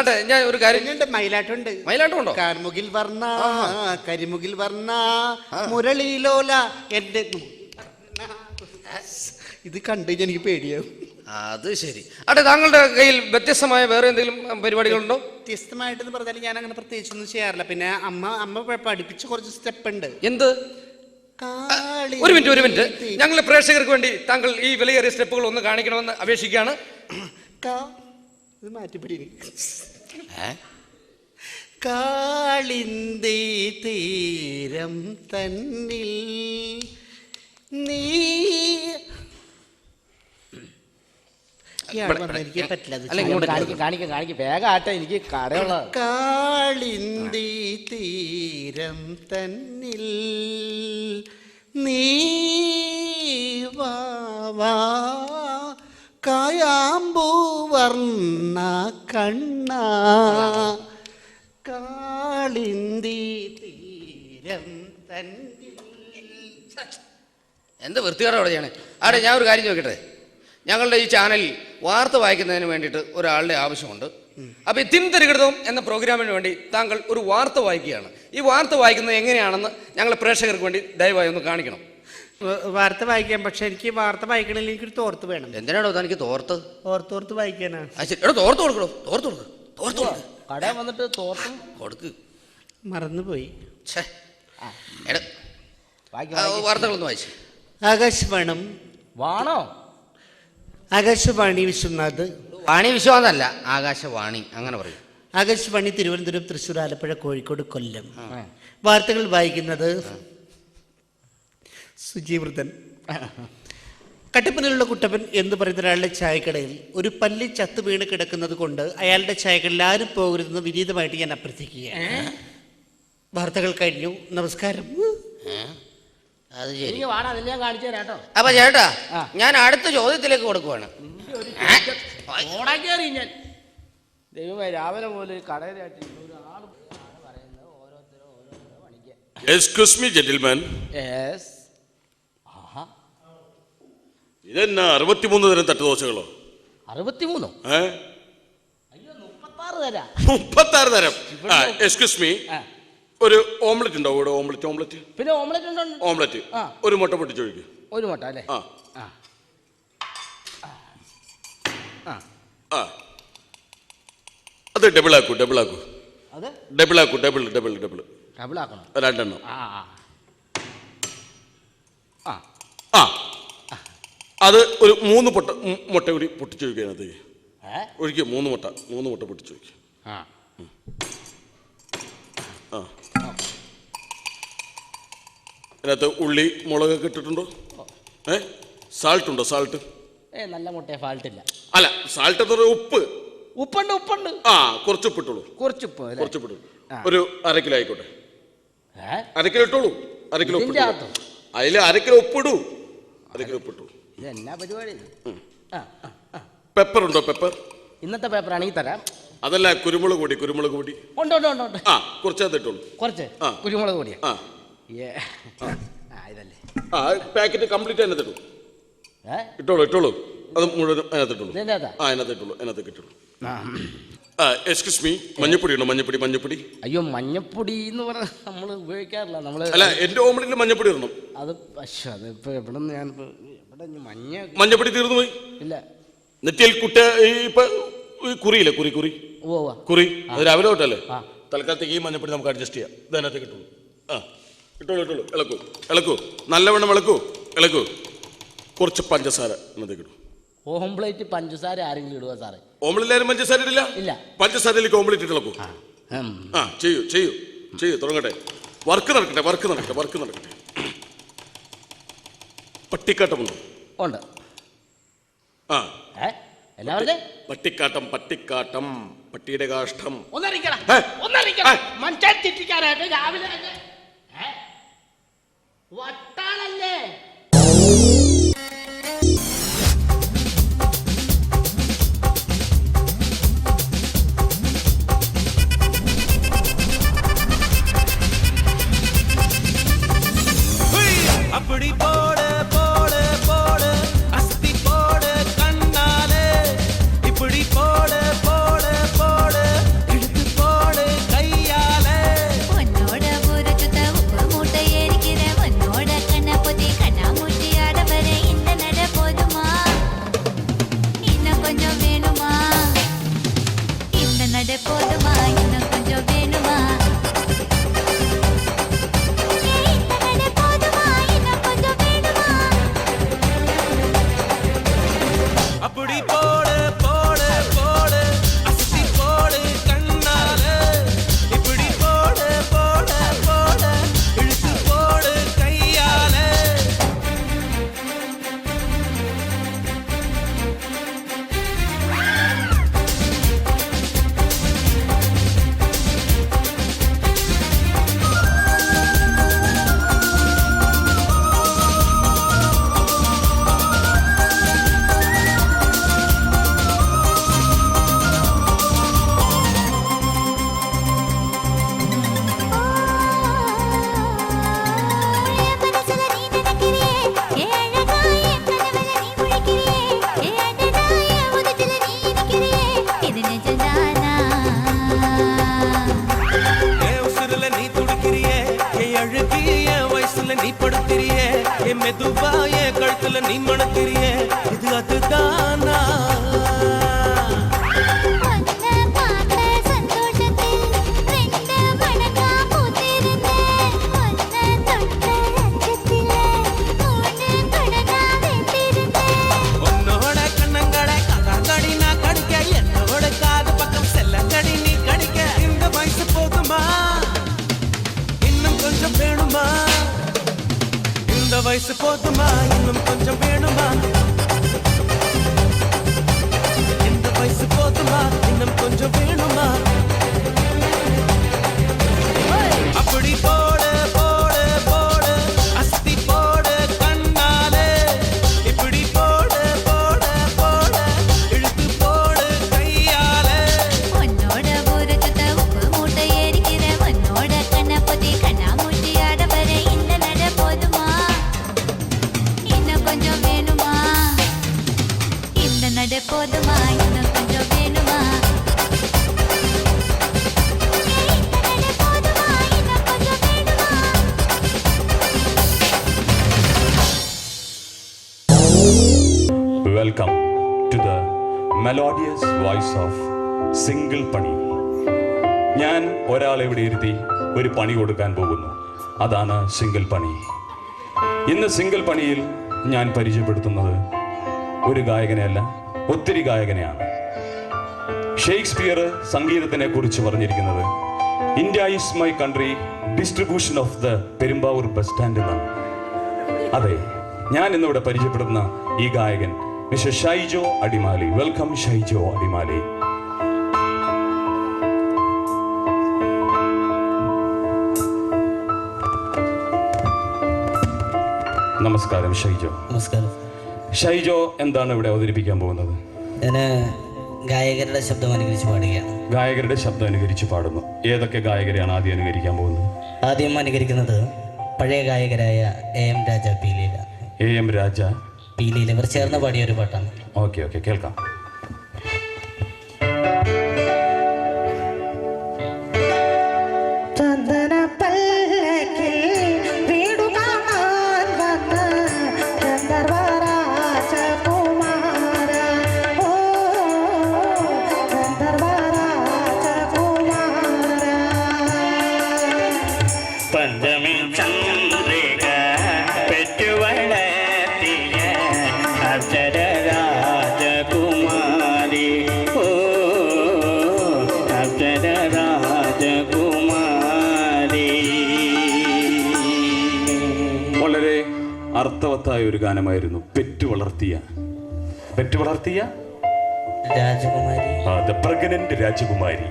അതെ, ഞാൻ ഒരു കാര്യം. മയിലാട്ടമുണ്ടോ? കാർമുകിൽ വർണ്ണ കരിമുകിൽ വർണ്ണ മുരളിലോല എന്റെ. ഇത് കണ്ടു എനിക്ക് പേടിയാവും. അത് ശരി. അതെ, താങ്കളുടെ കയ്യിൽ വ്യത്യസ്തമായ വേറെ എന്തെങ്കിലും പരിപാടികളുണ്ടോ? വ്യത്യസ്തമായിട്ടെന്ന് പറഞ്ഞാൽ ഞാൻ അങ്ങനെ പ്രത്യേകിച്ചൊന്നും ചെയ്യാറില്ല. പിന്നെ അമ്മ പഠിപ്പിച്ച കുറച്ച് സ്റ്റെപ്പ് ഉണ്ട്. എന്ത്? ഒരു മിനിറ്റ്. ഞങ്ങൾ പ്രേക്ഷകർക്ക് വേണ്ടി താങ്കൾ ഈ വിലയേറിയ സ്റ്റെപ്പുകൾ ഒന്ന് കാണിക്കണമെന്ന് അപേക്ഷിക്കുകയാണ്. ഇത് മാറ്റിപ്പിടി. കാളിന്തി തീരം തന്നിൽ നീ. എനിക്ക് പറ്റില്ല. കാണിക്ക വേഗം ആട്ടെ, എനിക്ക് കടയുള്ള. കാളിന്തി തീരം തന്നിൽ നീ വാ കായാമ്പൂ വർണ്ണ കണ്ണ കാളിന്തി തീരം തന്നിൽ. എന്ത് വൃത്തികേടോടെ ചെയ്യണേ. ആടെ, ഞാൻ ഒരു കാര്യം ചോദിക്കട്ടെ. ഞങ്ങളുടെ ഈ ചാനലിൽ വാർത്ത വായിക്കുന്നതിന് വേണ്ടിയിട്ട് ഒരാളുടെ ആവശ്യമുണ്ട്. അപ്പോൾ ഈ തിം തരികൃതവും എന്ന പ്രോഗ്രാമിന് വേണ്ടി താങ്കൾ ഒരു വാർത്ത വായിക്കുകയാണ്. ഈ വാർത്ത വായിക്കുന്നത് എങ്ങനെയാണെന്ന് ഞങ്ങൾ പ്രേക്ഷകർക്ക് വേണ്ടി ദയവായി ഒന്ന് കാണിക്കണം. വാർത്ത വായിക്കാം, പക്ഷെ എനിക്ക് വാർത്ത വായിക്കണമെങ്കിൽ എനിക്കൊരു തോർത്ത് വേണം. എന്തിനാണോ തനിക്ക് തോർത്ത്? ഓർത്തോർത്ത് വായിക്കാനാ. ശരി, എടോ തോർത്ത് കൊടുക്കണോ? തോർത്ത് കൊടുക്ക്. കടയിൽ വന്നിട്ട് തോർത്തും കൊടുക്ക്. മറന്നുപോയി. വാർത്തകളൊന്ന് വായിച്ചു. ആകാശവാണം വാണോ? ആകാശവാണി വിശ്വനാഥ്. വാണി വിശ്വനാഥല്ല, ആകാശവാണി അങ്ങനെ പറയും. ആകാശവാണി തിരുവനന്തപുരം, തൃശ്ശൂർ, ആലപ്പുഴ, കോഴിക്കോട്, കൊല്ലം. വാർത്തകൾ വായിക്കുന്നത് സുജീവൃതൻ. കട്ടപ്പനയിലുള്ള കുട്ടപ്പൻ എന്ന് പറയുന്ന ഒരാളുടെ ചായക്കടയിൽ ഒരു പല്ലി ചത്തു വീണ് കിടക്കുന്നത് കൊണ്ട് അയാളുടെ ചായക്കടയിൽ ആരും പോകരുതെന്ന് വിനീതമായിട്ട് ഞാൻ അഭ്യർത്ഥിക്കുകയാണ്. വാർത്തകൾ കഴിഞ്ഞു. നമസ്കാരം. അത് ശരി. അപ്പൊ ചേട്ടാ, ഞാൻ അടുത്ത ചോദ്യത്തിലേക്ക് കൊടുക്കുവാണ്. ദൈവമേ, രാവിലെ പോലെ കടയിലായിട്ട് Excuse me, gentlemen. ഇതെന്നാ 63 തരം തട്ടുദോശകളോ? 63? അയ്യോ, 36 തരം. എക്സ്ക്യൂസ് മീ, ഒരു ഓംലെറ്റ് ഉണ്ടോ? ഇവിടെ ഓംലെറ്റ്. പിന്നെ ഓംലെറ്റ് ഒരു മുട്ട പൊട്ടിച്ചൊഴിക്കും. ഒരു മുട്ട അല്ലേ? അത് ഡബിൾ ആക്കൂ അത് ഡബിൾ ആക്കൂ ഡബിൾ ഡബിളാക്കണം. 2 എണ്ണം. ആ ആ ആ അത് ഒരു 3 മുട്ട കൂടി പൊട്ടിച്ചു വയ്ക്കാനത് ഒഴിക്കുക. 3 മുട്ട പൊട്ടിച്ചു വയ്ക്കുക. ആ ആ അതിനകത്ത് ഉള്ളി മുളകൊക്കെ ഇട്ടിട്ടുണ്ടോ? സാൾട്ട് ഉണ്ടോ? സാൾട്ട് നല്ല മുട്ടയെ ഫാൾട്ടില്ല. അല്ല, സാൾട്ട് എന്ന് പറഞ്ഞാൽ ഉപ്പ്. ഉപ്പുണ്ട്. ആ കുറച്ച് ഉപ്പിട്ടുള്ളൂ. കുറച്ച് ഉപ്പ് ഒരു 1/2 കിലോ ആയിക്കോട്ടെ. 1/2 കിലോ ഇട്ടോളൂ. 1/2 കിലോ ഉപ്പ് അതിൽ 1/2 കിലോ ഉപ്പിടൂ. 1/2 കിലോ ഉപ്പിട്ടു. എന്നാ പരിപാടി? പെപ്പർ ഉണ്ടോ? പെപ്പർ ഇന്നത്തെ പേപ്പർ ആണെങ്കിൽ തരാം. അതല്ല, കുരുമുളക് പൊടി ഉണ്ട്. ആ കുറച്ചത് ഇട്ടോളൂ. കുറച്ച് കുരുമുളക് പൊടിയാ? ആ ഇതല്ലേ പാക്കറ്റ് കംപ്ലീറ്റ് അതിനകത്ത് ഇട്ടോളൂ. അത് മുഴുവൻ അതിനകത്ത് ഇട്ടോളൂ. അതിനകത്ത് ഇട്ടോളൂ. എക്സ്ക്യൂസ് മീ, മഞ്ഞപ്പൊടി ഉണ്ടോ? മഞ്ഞപ്പൊടി. അയ്യോ, മഞ്ഞപ്പൊടി എന്ന് പറഞ്ഞാൽ നമ്മൾ ഉപയോഗിക്കാറില്ല. അല്ല, എന്റെ ഓംലെറ്റിൽ മഞ്ഞപ്പൊടി ഇടണം. അത് ഇപ്പൊ എവിടെ മഞ്ഞപ്പൊടി തീർന്നു പോയി. ഇല്ല, നെറ്റിയിൽ ഇപ്പൊ കുറിയില്ലേ? കുറി അത് രാവിലെ തൊട്ടല്ലേ? തൽക്കാലത്തേക്ക് ഈ മഞ്ഞപ്പൊടി നമുക്ക് അഡ്ജസ്റ്റ് ചെയ്യാം. ഇത് അതിനകത്ത് കിട്ടുള്ളൂ. ഇട്ടോളൂ. ഇളക്കൂ. നല്ലവണ്ണം ഇളക്കൂ. കുറച്ച് പഞ്ചസാര അതിനകത്തേക്ക് ഇടും. ഓംപ്ലേറ്റ് പഞ്ചസാര ആരെങ്കിലും ഇടുക സാറേ? ഓംലെറ്റ് പഞ്ചസാര ഇടില്ല. പഞ്ചസാരയിലേക്ക് ഓംലെറ്റ് ഇട്ട് ഇളക്കൂ. ചെയ്യൂ. തുടങ്ങട്ടെ. വർക്ക് നടക്കട്ടെ. പട്ടിക്കാട്ടമുണ്ടോ? ഉണ്ട്. പട്ടിക്കാട്ടം പട്ടിയുടെ കാഷ്ടം. മനുഷ്യൻ തെറ്റിക്കാനായിട്ട് രാവിലെ വട്ടാണല്ലേ? அப்படி போடு அஸ்தி போடு கண்ணாலே, இப்படி போடு இழுத்து போடு கையாலே. உன்னோட ஊரு சுத்த உப்பு மூட்டை ஏறிக்கிற, உன்னோட கண்ண பொதி கண்ணா மூட்டி ஆட வர இந்த நட போதுமா? இன்னும் கொஞ்சம் வேணுமா? இந்த நட போதுமா? இன்னும் கொஞ்சம் வேணுமா? அப்படி போடு அஸ்தி போடு கண்ணாலே, இப்படி போடு இழுத்து போடு கையாலே. நீ படுத்திரியே, என் மெதுவா என் கழுத்துல நீ மணத்திரியே, இது அதுதானா? உன்னோட கண்ணங்களை கதாங்கடி நான் கடிக்க, என்னோட காது பக்கம் செல்லங்கடி நீ கடிக்க. இந்த வயசு போதுமா? இன்னும் கொஞ்சம் வேணுமா? இந்த வயசு போதுமா? இன்னும் கொஞ்சம் வேணுமா? இந்த வயசு போதுமா? இன்னும் கொஞ்சம் வேணுமா? அப்படி போடு அஸ்தி போடு கண்ணாலே, இப்படி போடு இழுத்து போடு கையாலே. உன்னோட ஊரு சுத்த உப்பு மூட்டை ஏறிக்கிற, உன்னோட கண்ண பொதி கண்ணா மூட்டி ஆட வர இந்த நட போதுமா? இன்னும் கொஞ்சம் வேணுமா? இந்த நட போதுமா? இன்னும் கொஞ்சம் வேணுமா? Welcome to the melodious voice of Single Pani. ഞാൻ ഒരാളെ ഇവിടെ ഇരുത്തി ഒരു പണി കൊടുക്കാൻ പോകുന്നു. അതാണ് സിംഗിൾ പണി. ഇന്ന് സിംഗിൾ പണിയിൽ ഞാൻ പരിചയപ്പെടുത്തുന്നത് ഒരു ഗായകനെയല്ല, ഒത്തിരി ഗായകനെയാണ്. ഷേക്സ്പിയർ സംഗീതത്തിനെ കുറിച്ച് പറഞ്ഞിരിക്കുന്നത് India is my country, distribution of the Perumbavoor bus stand എന്നാണ്. അതെ, ഞാൻ ഇന്നിവിടെ പരിചയപ്പെടുന്ന ഈ ഗായകൻ മിസ്റ്റർ ഷൈജോ അടിമാലി. വെൽക്കം ഷൈജോ അടിമാലി. നമസ്കാരം ഷൈജോ. നമസ്കാരം. ഷൈജോ എന്താണ് ഇവിടെ അവതരിപ്പിക്കാൻ പോകുന്നത്? ഞാൻ ഗായകരുടെ ശബ്ദം അനുകരിച്ച് പാടുകയാണ്. ഗായകരുടെ ശബ്ദം അനുകരിച്ച് പാടുന്നു. ഏതൊക്കെ ഗായകരെയാണ് ആദ്യം അനുകരിക്കാൻ പോകുന്നത്? ആദ്യം അനുകരിക്കുന്നത് പഴയ ഗായകരായ AM രാജ, പീലീല. AM രാജ, പീലീല ഇവർ ചേർന്ന് പാടിയ ഒരു പാട്ടാണ്. ഓക്കെ ഓക്കെ, കേൾക്കാം. പഞ്ചമി ചന്ദ്രിക പെറ്റുവളർത്തിയ അക്ഷര രാജകുമാരി, ഓ അക്ഷര രാജകുമാരി. വളരെ അർത്ഥവത്തായ ഒരു ഗാനമായിരുന്നു. പെറ്റുവളർത്തിയ രാജകുമാരി, പ്രഗ്നന്റ് രാജകുമാരി.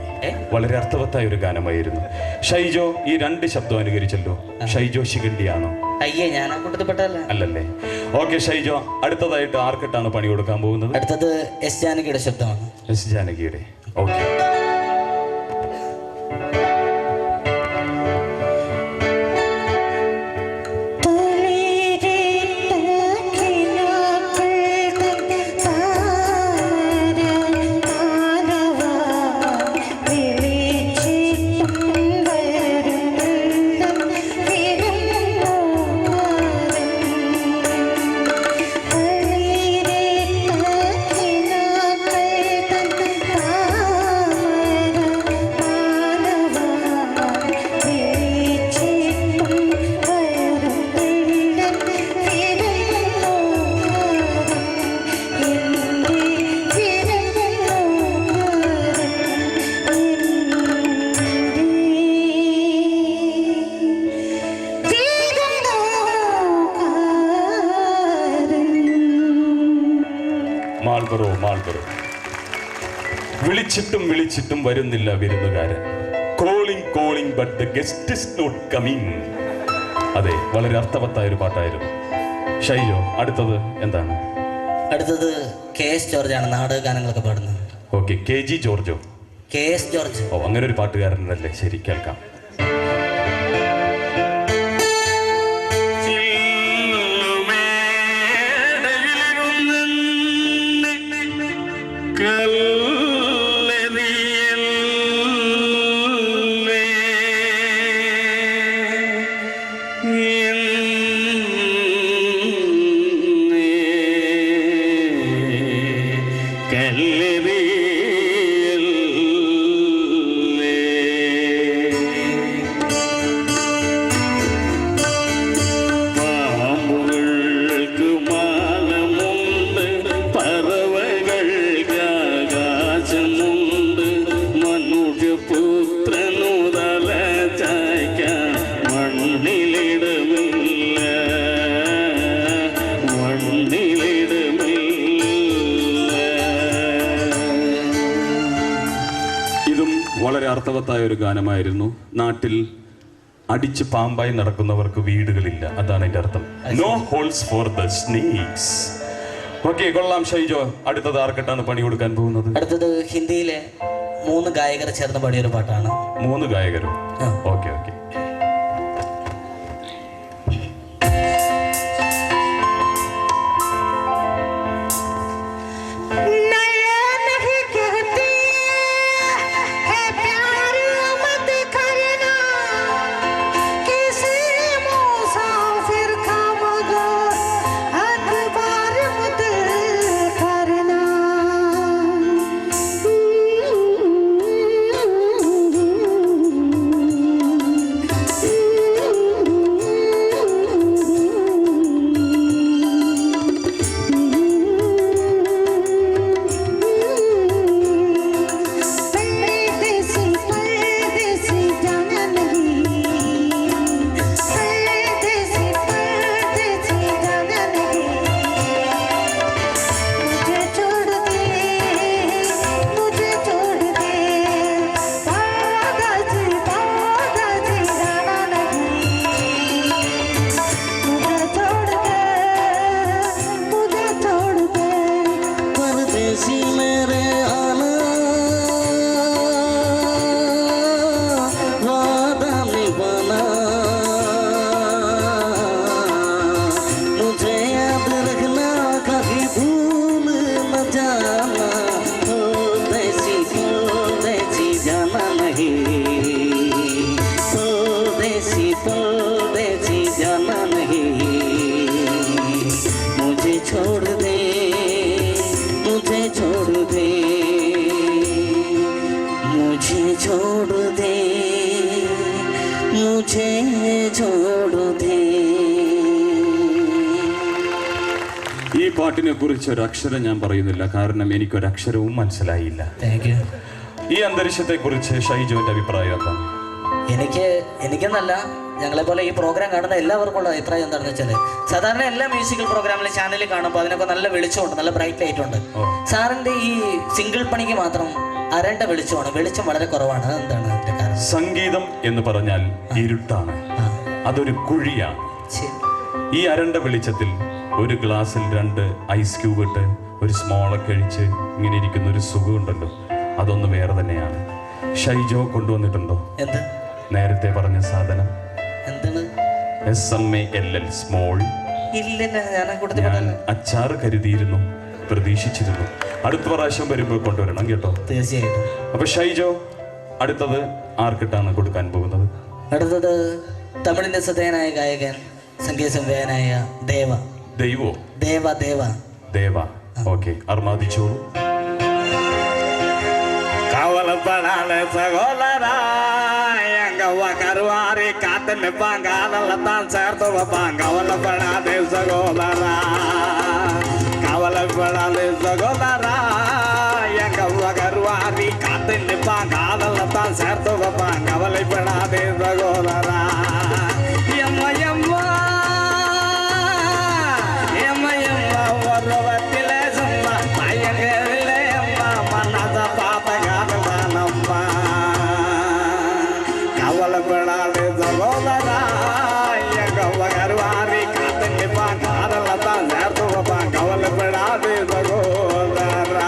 വളരെ അർത്ഥവത്തായ ഒരു ഗാനമായിരുന്നു. ഷൈജോ ഈ രണ്ട് ശബ്ദം അനുകരിച്ചല്ലോ. ഷൈജോ ശിഖണ്ഡിയാണോ? അയ്യേ, ഞാൻ ആ കൂട്ടത്തിൽപ്പെട്ടതല്ല. അല്ലല്ലേ? ഓക്കെ ഷൈജോ, അടുത്തതായിട്ട് ആർക്കിട്ടാണ് പണി കൊടുക്കാൻ പോകുന്നത്? അടുത്തത് S ജാനകിയുടെ ശബ്ദമാണ്. S ജാനകിയുടെ. ഓക്കെ. മാൾബറോ. വിളിച്ചിട്ടും വരുന്നില്ല വിരുന്നുകാരൻ. Calling but the guest is not coming. അതെ, വളരെ അർത്ഥവത്തായ ഒരു പാട്ടായിരുന്നു. ഷൈജോ, അടുത്തത് എന്താണ്? അടുത്തത് KS ജോർജാണ്, നാടക ഗാനങ്ങളൊക്കെ പാടുന്നത്. ഓക്കെ, KG ജോർജോ? KS George. ഓ, അങ്ങനെ ഒരു പാട്ടുകാരനല്ലേ. ശരി, കേൾക്കാം. വളരെ അർത്ഥവത്തായ ഒരു ഗാനമായിരുന്നു. നാട്ടിൽ അടിച്ച് പാമ്പായി നടക്കുന്നവർക്ക് വീടുകളില്ല, അതാണ് എൻ്റെ അർത്ഥം. No holes for the snakes. Okay, കൊള്ളാം ഷൈജോ. അടുത്തത് ആർക്കിട്ടാണ് പണി കൊടുക്കാൻ പോകുന്നത്? അടുത്തത് ഹിന്ദിയിലെ 3 ഗായകർ ചേർന്ന് പാടിയൊരു പാട്ടാണ്. 3 ഗായകരും? Okay okay. नहीं परदेसी जाना नहीं मुझे छोड़ दे मुझे छोड़ दे मुझे छोड़ दे मुझे छोड़ दे ഈ പാട്ടിനെ കുറിച്ച് ഒരു അക്ഷരം ഞാൻ പറയുന്നില്ല, കാരണം എനിക്കൊരക്ഷരവും മനസ്സിലായില്ല. ഈ അന്തരീക്ഷത്തെ കുറിച്ച് ഷൈജുവിന്റെ അഭിപ്രായം എന്താണ്? എനിക്കെന്നല്ല, ഞങ്ങളെ പോലെ ഈ പ്രോഗ്രാം കാണുന്ന എല്ലാവർക്കും ഉള്ള അഭിപ്രായം എന്താണെന്ന് വെച്ചാൽ, സാധാരണ എല്ലാ മ്യൂസിക്കൽ പ്രോഗ്രാമിലും ചാനലിൽ കാണുമ്പോൾ അതിനൊക്കെ നല്ല വെളിച്ചമുണ്ട്, നല്ല ബ്രൈറ്റ് ലൈറ്റ് ഉണ്ട്. സാറിന്റെ ഈ സിംഗിൾ പണിക്ക് മാത്രം അരണ്ട വെളിച്ചമാണ്, വെളിച്ചം വളരെ കുറവാണ്. അതെന്താണ് അതിന്റെ കാരണം? സംഗീതം എന്ന് പറഞ്ഞാൽ ഇരുട്ടാണ്, അതൊരു കുഴിയാണ്. ഈ അരണ്ട വെളിച്ചത്തിൽ ഒരു ഗ്ലാസ്സിൽ 2 ഐസ് ക്യൂബ് ഇട്ട് ഒരു സ്മോളൊക്കെ കഴിച്ച് ഇങ്ങനെ ഇരിക്കുന്ന ഒരു സുഖമുണ്ടല്ലോ, അതൊന്ന് വേറെ തന്നെയാണ്. ഷൈജോ കൊണ്ടുവന്നിട്ടുണ്ടോ നേരത്തെ പറഞ്ഞ സാധനം? SMALL small. ഞാൻ അച്ചാറ് കരുതിയിരുന്നു, പ്രതീക്ഷിച്ചിരുന്നു. അടുത്ത പ്രാവശ്യം വരുമ്പോൾ കൊണ്ടുവരണം കേട്ടോ. തീർച്ചയായിട്ടും. അപ്പൊ ഷൈജോ, അടുത്തത് ആർക്കിട്ടാണ് കൊടുക്കാൻ പോകുന്നത്? അടുത്തത് തമിഴിന്റെ ശ്രദ്ധേയനായ ഗായകൻ, സംഗീത സംവിധായകനായ ദേവ. ഓക്കെ, അർമാദിച്ചോളൂ. கவலைப்படாத சகோதரா எங்க கருவாரி காத்து நிற்பாங்க அதெல்லாம் தான் சேர்த்து வைப்பாங்க கவலைப்படாதே சகோதரா கவலைப்படாதே சகோதரா எங்க கருவாரி காத்து நிற்பாங்க அதெல்லாம் தான் சேர்த்து வைப்பாங்க கவலைப்படாதே சகோதரா எம்மா எம்மா எம்மா எம்மா ஒருவத்திலே சும்மா பையன்களிலே அம்மா மனதை பார்த்த கவலைப்படாதே சகோதரா எங்க கருவாரி காத்து நிற்பாங்க அதெல்லாம் தான் சேர்த்து வைப்பாங்க கவலைப்படாதே സഹോദരാ.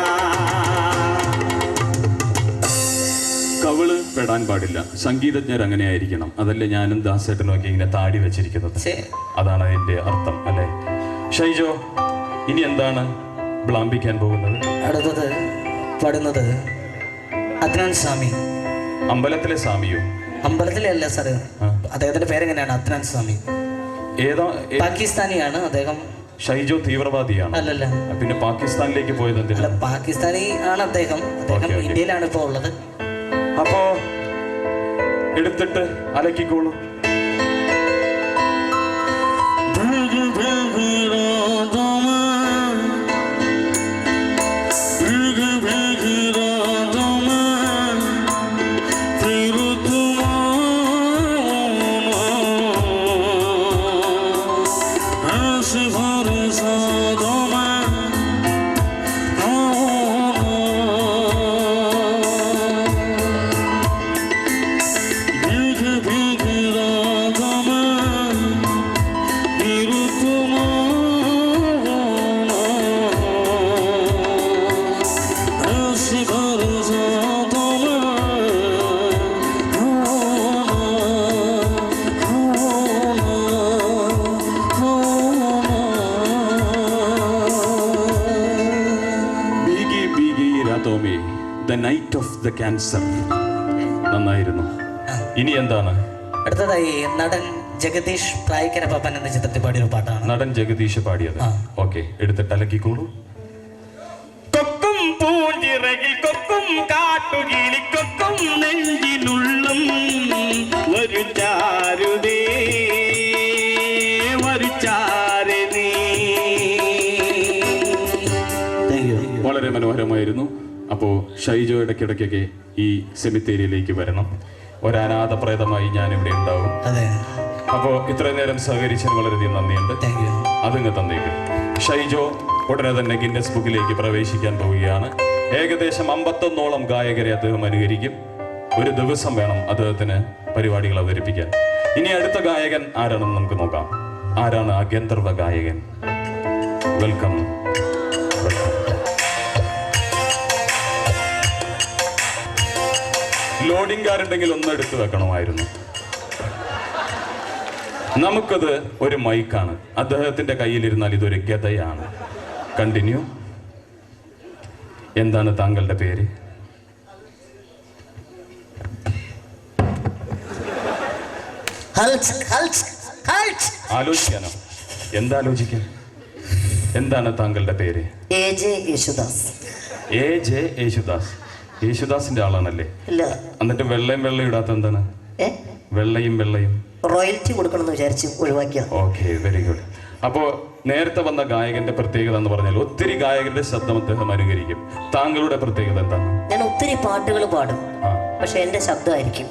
കവിള് പെടാൻ പാടില്ല, സംഗീതജ്ഞർ അങ്ങനെ ആയിരിക്കണം. അതല്ലേ ഞാനും ദാസേട്ടനും ഒക്കെ ഇങ്ങനെ താടി വെച്ചിരിക്കുന്നത്, അതാണ് അതിന്റെ അർത്ഥം അല്ലേ? ഷൈജോ, ഇനി എന്താണ് വിളമ്പിക്കാൻ പോകുന്നത്? അടുത്തത് പാടുന്നത് അദ്നാൻ സ്വാമി. അമ്പലത്തിലെ സ്വാമിയോ? അമ്പലത്തിലെ അല്ല സാറ്, അദ്ദേഹത്തിന്റെ പേരെങ്ങനെയാണ്? അദ്നാൻ സ്വാമി. ഏതാ? പാകിസ്ഥാനിയാണ് അദ്ദേഹം. ഷൈജോ തീവ്രവാദിയാണ്? അല്ലല്ല. പിന്നെ പാകിസ്ഥാനിലേക്ക് പോയത് എന്തിനാ? പാകിസ്ഥാനി ആണ് അദ്ദേഹം. ഇന്ത്യയിലാണ് ഇപ്പോൾ ഉള്ളത്. അപ്പോ എടുത്തിട്ട് അലക്കിക്കോളൂ. The night of the cancer. നന്നായിരുന്നു. ഇനി എന്താണ് അടുത്തതായി? നടൻ ജഗദീഷ് പ്രായക്കര പപ്പൻ എന്ന ചിത്രത്തിൽ പാടിയ പാട്ടാണ്. നടൻ ജഗദീഷ് പാടിയത്. ഓക്കെ, എടുത്തിട്ട് അലക്കിക്കോളൂ. കൊക്കും പൂഞ്ചിറകിൽ കൊക്കും കാട്ടുകിളി കൊക്കും നെഞ്ചിനുള്ളും ഒരു ചാരുതേ ഒരു ചാരനീ. വളരെ മനോഹരമായിരുന്നു. അപ്പോൾ ഷൈജോ ഇടയ്ക്കിടയ്ക്കൊക്കെ ഈ സെമിത്തേരിയിലേക്ക് വരണം. ഒരനാഥ പ്രേതമായി ഞാനിവിടെ ഉണ്ടാവും. അപ്പോൾ ഇത്രയും നേരം സഹകരിച്ചതിന് വളരെയധികം നന്ദിയുണ്ട്. അതിങ്ങ് തന്നേക്ക്. ഷൈജോ ഉടനെ തന്നെ ഗിന്നസ് ബുക്കിലേക്ക് പ്രവേശിക്കാൻ പോവുകയാണ്. ഏകദേശം 51ഓളം ഗായകരെ അദ്ദേഹം അനുകരിക്കും. ഒരു ദിവസം വേണം അദ്ദേഹത്തിന് പരിപാടികൾ അവതരിപ്പിക്കാൻ. ഇനി അടുത്ത ഗായകൻ ആരാണെന്ന് നമുക്ക് നോക്കാം. ആരാണ് ആ ഗന്ധർവ ഗായകൻ? വെൽക്കം. ലോഡിംഗ് കാറുണ്ടെങ്കിൽ ഒന്ന് എടുത്തു വെക്കണമായിരുന്നു. നമുക്കത് ഒരു മൈക്കാണ്, അദ്ദേഹത്തിന്റെ കയ്യിലിരുന്നാൽ ഇതൊരു ഗതയാണ്. കണ്ടിന്യൂ. എന്താണ് താങ്കളുടെ പേര്? ആലോചിക്കാനോ? എന്താലോചിക്കാൻ? എന്താണ് താങ്കളുടെ പേര്? AJ യേശുദാസ്. AJ യേശുദാസ്. യേശുദാസിന്റെ ആളാണല്ലേ? ഇല്ല. എന്നിട്ട് വെള്ളയും ഇടാത്ത എന്താണ്? വെള്ളയും റോയൽറ്റി കൊടുക്കണമെന്ന് വിചാരിച്ചു ഒഴിവാക്കിയ. Okay, very good. അപ്പോ നേരത്തെ വന്ന ഗായകന്റെ പ്രത്യേകത എന്ന് പറഞ്ഞാൽ ഒത്തിരി ഗായകന്റെ ശബ്ദം അദ്ദേഹം അനുകരിക്കും. താങ്കളുടെ പ്രത്യേകത എന്താണ്? ഞാൻ ഒത്തിരി പാട്ടുകൾ പാടും, പക്ഷെ എന്റെ ശബ്ദമായിരിക്കും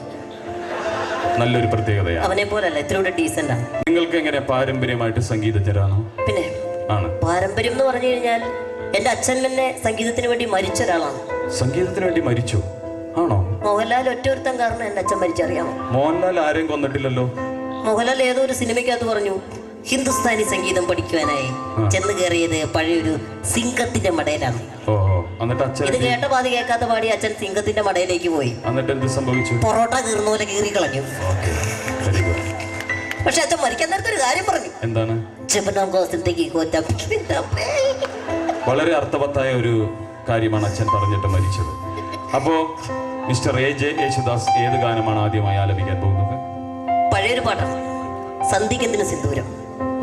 നല്ലൊരു പ്രത്യേകതയാണ്. അവനെ പോലല്ല, ഇത്തിരി ഡീസന്റ് ആണ്. നിങ്ങൾക്ക് എങ്ങനെ പാരമ്പര്യമായിട്ട് സംഗീതജ്ഞരാണോ? പിന്നെ ആണ്. പാരമ്പര്യം എന്ന് പറഞ്ഞു കഴിഞ്ഞാൽ എന്റെ അച്ഛൻ തന്നെ സംഗീതത്തിന് വേണ്ടി മരിച്ച ഒരാളാണ്. സംഗീതത്തിന് വേണ്ടി മരിച്ചു? ആണോ? മോഹൻലാൽ ഒറ്റൊരുത്തം കാരണം എന്റെ അച്ഛൻ മരിച്ചറിയാമോ? മോഹൻലാൽ ആരെയും കൊന്നിട്ടില്ലല്ലോ. മോഹൻലാൽ ഏതോ ഒരു സിനിമയ്ക്കകത്ത് പറഞ്ഞു ഹിന്ദുസ്ഥാനി സംഗീതം പഠിക്കുവാനായി ചെന്ന് കയറിയത് പഴയൊരു സിംഹത്തിന്റെ മടയിലാണ്. ഇത് കേട്ട പാതി കേൾക്കാത്ത പാടി അച്ഛൻ സിംഹത്തിന്റെ മടയിലേക്ക് പോയി. എന്നിട്ട് എന്ത് സംഭവിച്ചു? പൊറോട്ട കീറുന്ന പോലെ കീറി കളഞ്ഞു. പക്ഷെ അച്ഛൻ മരിക്കാൻ നേരത്തെ ഒരു കാര്യം പറഞ്ഞു. എന്താണ്? വളരെ അർത്ഥവത്തായ ഒരു കാര്യമാണ് അച്ഛൻ പറഞ്ഞിട്ട് മരിച്ചത്. അപ്പോ മിസ്റ്റർ AJ യേശുദാസ് ഏത് ഗാനമാണ് ആദ്യമായി ആലപിക്കാൻ പോകുന്നത്? പഴയൊരു പാട്ടാണ്, സന്ധിക്കെന്തിന് സിന്ദൂരം.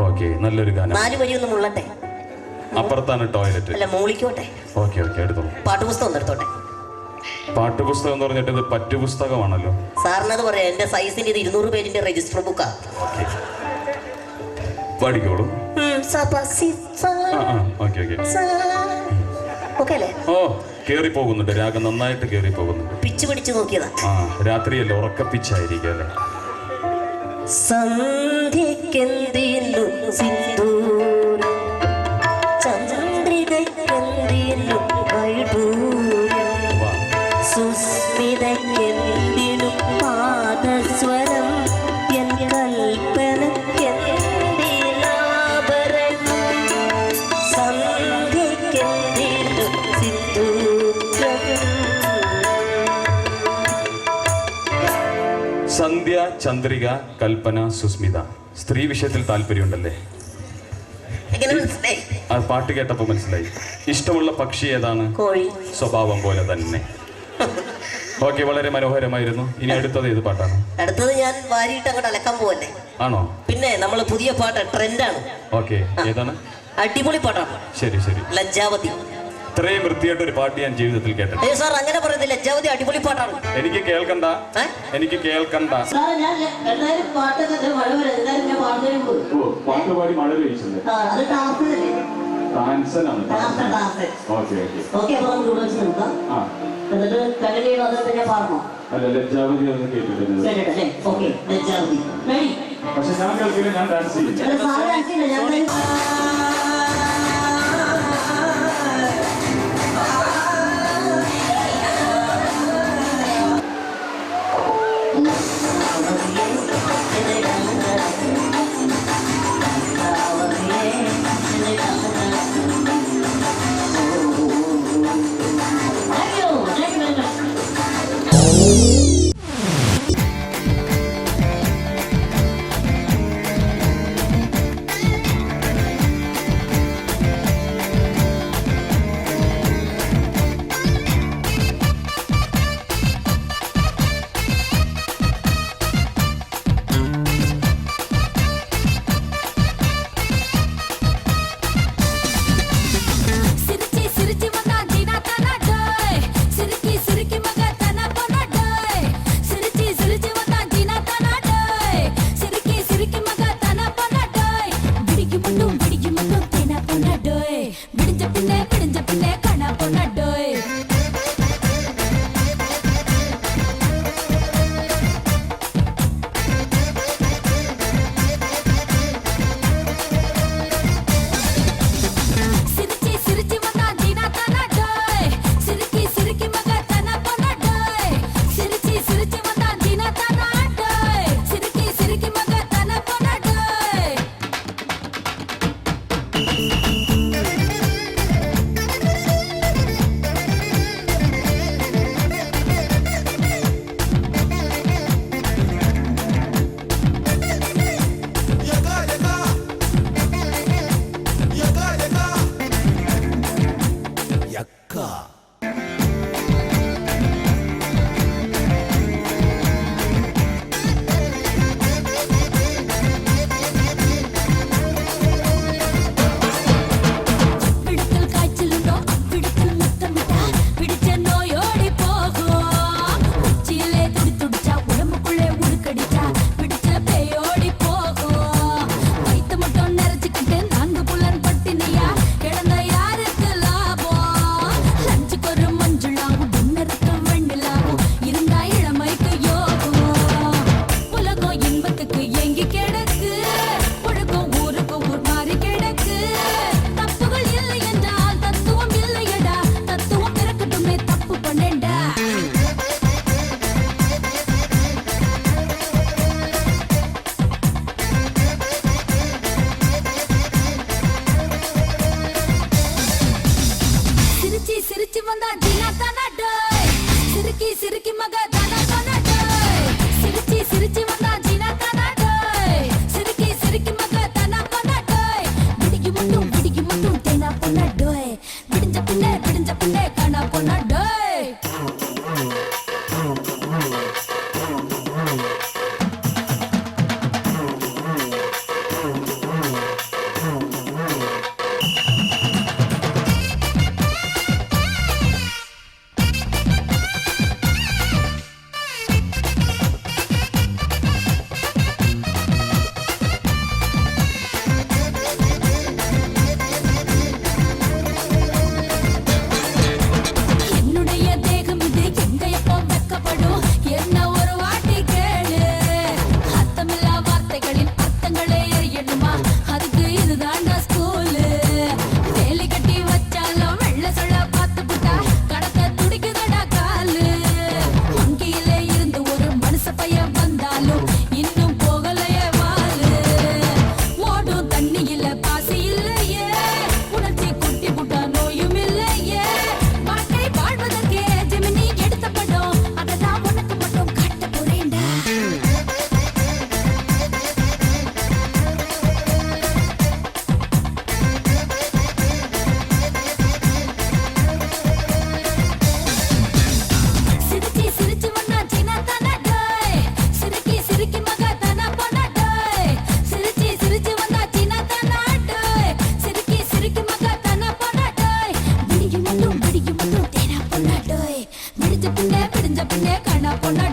ഓക്കെ, നല്ലൊരു ഗാനം. 4 വരി ഒന്ന് മുള്ളട്ടെ. അപ്പുറത്താണ് ടോയ്ലറ്റ്. അല്ല, മൂളിക്കോട്ടെ. ഓക്കെ, എടുത്തോളൂ. പാട്ടുപുസ്തകം എടുത്തോട്ടെ. പാട്ടുപുസ്തകം എന്ന് പറഞ്ഞിട്ട് ഇത് പറ്റുപുസ്തകമാണല്ലോ. സാറിനത് പറയാം, എന്റെ സൈസിന്റെ ഇത് 200 പേജിന്റെ രജിസ്റ്റർ ബുക്കാ. പഠിക്കോളൂ. ഓ, കേറി പോകുന്നുണ്ട്, രാഗം നന്നായിട്ട് കേറി പോകുന്നുണ്ട്. പിച്ച് പിടിച്ചു നോക്കിയതാ. രാത്രിയല്ലേ, ഉറക്കപ്പിച്ചായിരിക്കും അല്ലേ? സന്ധ്യക്കെന്തിനു സിന്ദൂരം, ചന്ദ്രികയ്ക്കെന്തിനു വൈഡൂര്യം, സുസ്മിതയ്ക്കെന്തിനു പാദസ്വരം, എൻ കൽപ്പനയ്ക്കെന്തിനാഭരണം, സന്ധ്യക്കെന്തിനു സിന്ദൂരം. സന്ധ്യ, ചന്ദ്രിക, കൽപ്പന, സുസ്മിത. സ്ത്രീ വിഷയത്തിൽ താല്പര്യമുണ്ടല്ലേ? ആ പാട്ട് കേട്ടപ്പോ മനസ്സിലായി. ഇഷ്ടമുള്ള പക്ഷി ഏതാണ്? കോഴി. സ്വഭാവം പോലെ തന്നെ. ഓക്കെ, വളരെ മനോഹരമായിരുന്നു. ഇനി അടുത്തത് ഏത് പാട്ടാണ്? അടുത്തത് ഞാൻ വാരിയിട്ട് അങ്ങോട്ട് അലക്കാൻ പോവല്ലേ. ആണോ? പിന്നെ നമ്മള് പുതിയ പാട്ട് ട്രെൻഡാണ്. ഓക്കെ, ഏതാണ്? അടിപൊളി പാട്ടാണ്. ശരി, ലജ്ജാവതി. ഇത്രയും വൃത്തിയായിട്ട് ഒരു പാട്ട് ഞാൻ ജീവിതത്തിൽ കേട്ടിട്ടുണ്ട്. സാർ അങ്ങനെ പറയുന്നത്, ലജ്ജാവതി അടിപൊളി പാട്ടാണ്. എനിക്ക് കേൾക്കണ്ട. പാട്ട് പാടി മഴ പെയ്ച്ചല്ലേ? അല്ല, ലജ്ജാവതി ഒന്നും കേട്ടിട്ടുണ്ട്. പക്ഷെ ഞാൻ കേൾക്കില്ല, ഞാൻ ഡാൻസ് ചെയ്യും.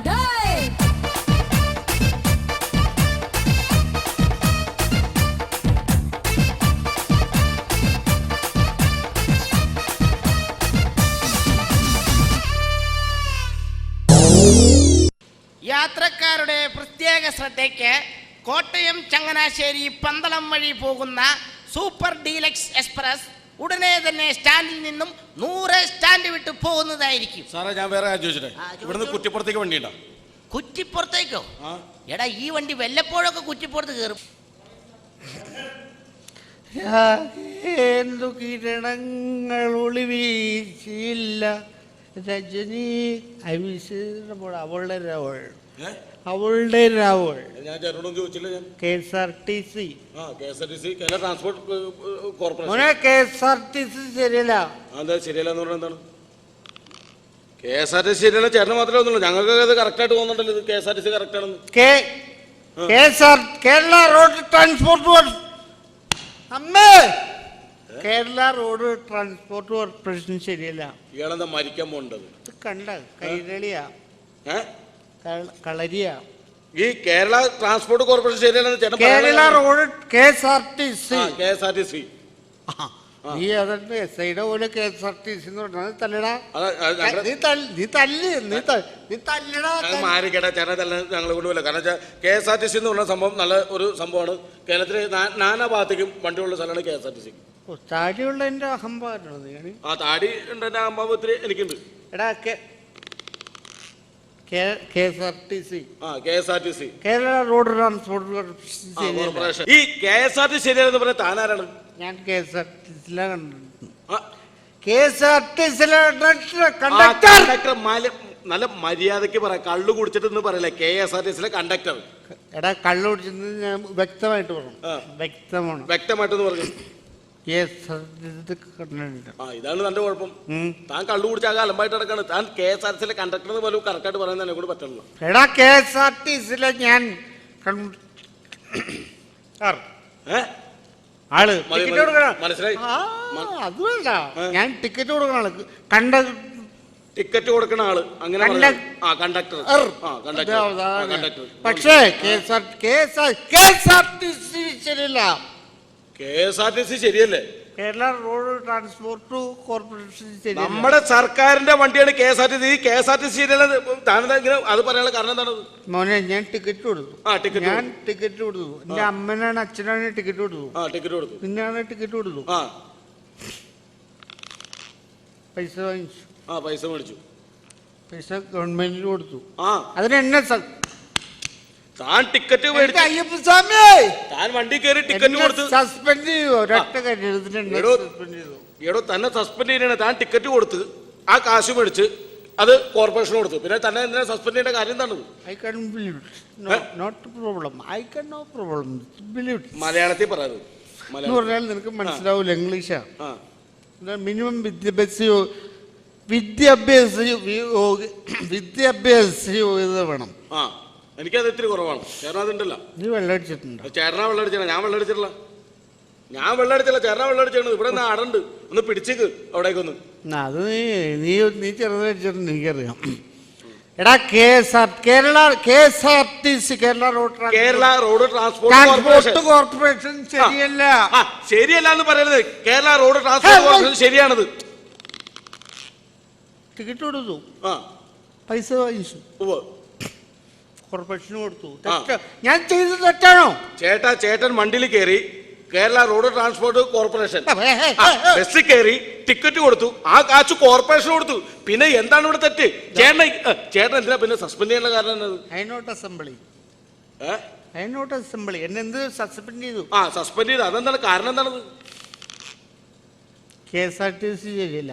ढाई യാത്രക്കാരുടെ പ്രത്യേക ശ്രദ്ധയ്ക്ക് കോട്ടയം ചങ്ങനാശ്ശേരി പന്തളം വഴി പോകുന്ന സൂപ്പർ ഡീലക്സ് എക്സ്പ്രസ് ഉടനെ തന്നെ സ്റ്റാൻഡിൽ നിന്നും 100 സ്റ്റാൻഡ് വിട്ട് പോകുന്നതായിരിക്കും. സാറേ ഞാൻ വേറെ കാര്യം ചോദിച്ചിട്ടെ, ഇവിടുന്ന് കുറ്റിപ്പുറത്തേക്ക് വണ്ടി ഉണ്ടോ? കുറ്റിപ്പുറത്തേക്കോ? എടാ ഈ വണ്ടി വല്ലപ്പോഴൊക്കെ കുറ്റിപ്പുറത്ത് കയറും. എന്തു കിരണങ്ങൾ ഒളിവീശില്ല രജനി അവളുടെ രാവൾ അവളുടെ രാവൾ. ഞാൻ ചേട്ടനോടും ചോദിച്ചില്ല. ഞാൻ KSRTC Kerala transport corporation. KSRTC ശരിയല്ല. അതെന്താ ശരിയല്ല എന്ന് പറഞ്ഞാൽ എന്താണ്? KSRTC ശരിയല്ല ചേട്ടന് മാത്രമേ ഒന്നുള്ളൂ, ഞങ്ങൾക്ക് അത് കറക്റ്റായിട്ട് തോന്നുന്നുണ്ടല്ലോ. ഇത് KSRTC കറക്റ്റ് ആണെന്ന്. കേരള റോഡ് ട്രാൻസ്പോർട്ട് അമ്മേ കേരള റോഡ് ട്രാൻസ്പോർട്ട് കോർപ്പറേഷൻ ശരിയല്ല. ഇയാളെന്താ മരിക്കാൻ പോണ്ടത്? കണ്ട കൈരളിയാ കളരിയാ. ഈ കേരള ട്രാൻസ്പോർട്ട് കോർപ്പറേഷൻ ശരിയല്ലെന്ന് ചേട്ടൻ. Kerala road KSRTC. നീ അതുകൊണ്ട് SIയുടെ പോലെ KSRTC എന്ന് പറഞ്ഞാൽ തല്ലടാ. നീ തല്ലടാ. മാറിക്കേട്ടാ ചേട്ടൻ തന്നെ ഞങ്ങൾ കൊണ്ടുപോയില്ല. കാരണം വെച്ചാൽ KSRTC എന്ന് പറഞ്ഞ സംഭവം നല്ല ഒരു സംഭവമാണ്. കേരളത്തിലെ നാനാ ഭാഗത്തേക്കും വണ്ടിയുള്ള സ്ഥലമാണ് KSRTC. താടിയുള്ള എന്റെ അഹംഭാവം. ആ താടി ഉണ്ട്, എന്റെ അഹംഭാവം ഒത്തിരി എനിക്കുണ്ട്. എടാ KSRTC Kerala road transport corporation. ഈ KSRTC ശരിയാണെന്ന് പറഞ്ഞാൽ താനാരാണ്? ഞാൻ KSRTCയിലെ കണ്ടക്ടർ. നല്ല മര്യാദക്ക് പറയാം, കള്ളു കുടിച്ചിട്ട് പറയില്ല. KSRTCയിലെ കണ്ടക്ടർ. എടാ കള്ളു കുടിച്ചത് ഞാൻ വ്യക്തമായിട്ട് പറഞ്ഞു. വ്യക്തമായിട്ടെന്ന് പറഞ്ഞു. ഇതാണ് തന്റെ കുഴപ്പം. താൻ കള്ളു കുടിച്ചാൽ അലമ്പായിട്ട് നടക്കാണ്. താൻ KSRTCയിലെ കണ്ടക്ടർ എന്ന് പോലും കറക്റ്റായിട്ട് പറയാൻ തന്നെ കൂടെ പറ്റുള്ളൂ. എടാ KSRTCയിലെ ഞാൻ ആള് മനസ്സിലായി. അത് വേണ്ട, ഞാൻ ടിക്കറ്റ് കൊടുക്കണ ആള് ടിക്കറ്റ് കൊടുക്കണ ആള് അങ്ങനെ കണ്ടക്ടർ. പക്ഷേ KSRTC ശരിയല്ല. KSRTC ശരിയല്ലേ? കേരള റോഡ് ട്രാൻസ്പോർട്ട് കോർപ്പറേഷൻ ശരി. നമ്മുടെ സർക്കാരിന്റെ വണ്ടിയാണ് KSRTC. KSRTC ശരിയല്ല. താനെന്താ ഇങ്ങനെ അത് പറയാനുള്ള കാരണം എന്താണ്? മോനെ ഞാൻ ടിക്കറ്റ് കൊടുത്തു. ഞാൻ ടിക്കറ്റ് കൊടുത്തു. എന്റെ അമ്മനാണ് അച്ഛനാണ് ടിക്കറ്റ് കൊടുത്തു. ടിക്കറ്റ് കൊടുത്തു. പിന്നാണ് ടിക്കറ്റ് കൊടുത്തു. പൈസ വാങ്ങിച്ചു. പൈസ മേടിച്ചു. പൈസ ഗവൺമെന്റിന് കൊടുത്തു. അതിനെന്നെ താൻ ടിക്കറ്റ് മേടിച്ചു. അയ്യപ്പസ്വാമി താൻ വണ്ടി കയറി ടിക്കറ്റ് കൊടുത്ത് സസ്പെൻഡ് ചെയ്തു. ഒരൊറ്റ എടോ തന്നെ സസ്പെൻഡ് ചെയ്യണേ. താൻ ടിക്കറ്റ് കൊടുത്ത് ആ കാശ് മേടിച്ച് അത് കോർപ്പറേഷൻ കൊടുത്തു. പിന്നെ തന്നെ എന്തിനാ സസ്പെൻഡ് ചെയ്യേണ്ട കാര്യം എന്താണ്? മലയാളത്തിൽ പറയാറ്. പറഞ്ഞാൽ നിനക്ക് മനസ്സിലാവൂല, ഇംഗ്ലീഷാ. മിനിമം വിദ്യാഭ്യാസ യോഗ്യത വേണം. എനിക്കത് ഇത്തിരി കുറവാണ്. ചേട്ടൻ അതുണ്ടല്ലോ. നീ വെള്ളം അടിച്ചിട്ടുണ്ടോ? ചേട്ടനാ വെള്ളം അടിച്ചാ? ഞാൻ വെള്ളം അടിച്ചിട്ടില്ല. ചേട്ടനാ വെള്ളം അടിച്ചാണ്. ഇവിടെ നിന്ന് അടണ്ട് ഒന്ന് പിടിച്ചേക്ക് അവിടേക്കൊന്ന്. അത് നീ ചെറുത് അടിച്ചിട്ടുണ്ട്, എനിക്കറിയാം. എടാ KSRTC Kerala road transport corporation ശരിയല്ല. ശരിയല്ല എന്ന് പറയുന്നത്. കേരള റോഡ് ട്രാൻസ്പോർട്ട് കോർപ്പറേഷൻ ശരിയാണത്. ടിക്കറ്റ് കൊടുത്തു. പൈസ വാങ്ങിച്ചു. കോർപ്പറേഷന് കൊടുത്തു. ഞാൻ ചെയ്തത് തെറ്റാണോ? ചേട്ടൻ വണ്ടിയിൽ കയറി കേരള റോഡ് ട്രാൻസ്പോർട്ട് കോർപ്പറേഷൻ ബസ്സിൽ കയറി ടിക്കറ്റ് കൊടുത്തു. ആ കാശ് കോർപ്പറേഷൻ കൊടുത്തു. പിന്നെ എന്താണ് ഇവിടെ തെറ്റ്? ചേട്ടൻ എന്തിനാ പിന്നെ സസ്പെൻഡ് ചെയ്യാനുള്ള കാരണം എന്നത്? അസംബ്ലി എന്നെ എന്ത് സസ്പെൻഡ് ചെയ്തു? സസ്പെൻഡ് ചെയ്തു. അതെന്താണ് കാരണം? എന്താണത്? KSRTC ശരിയല്ല.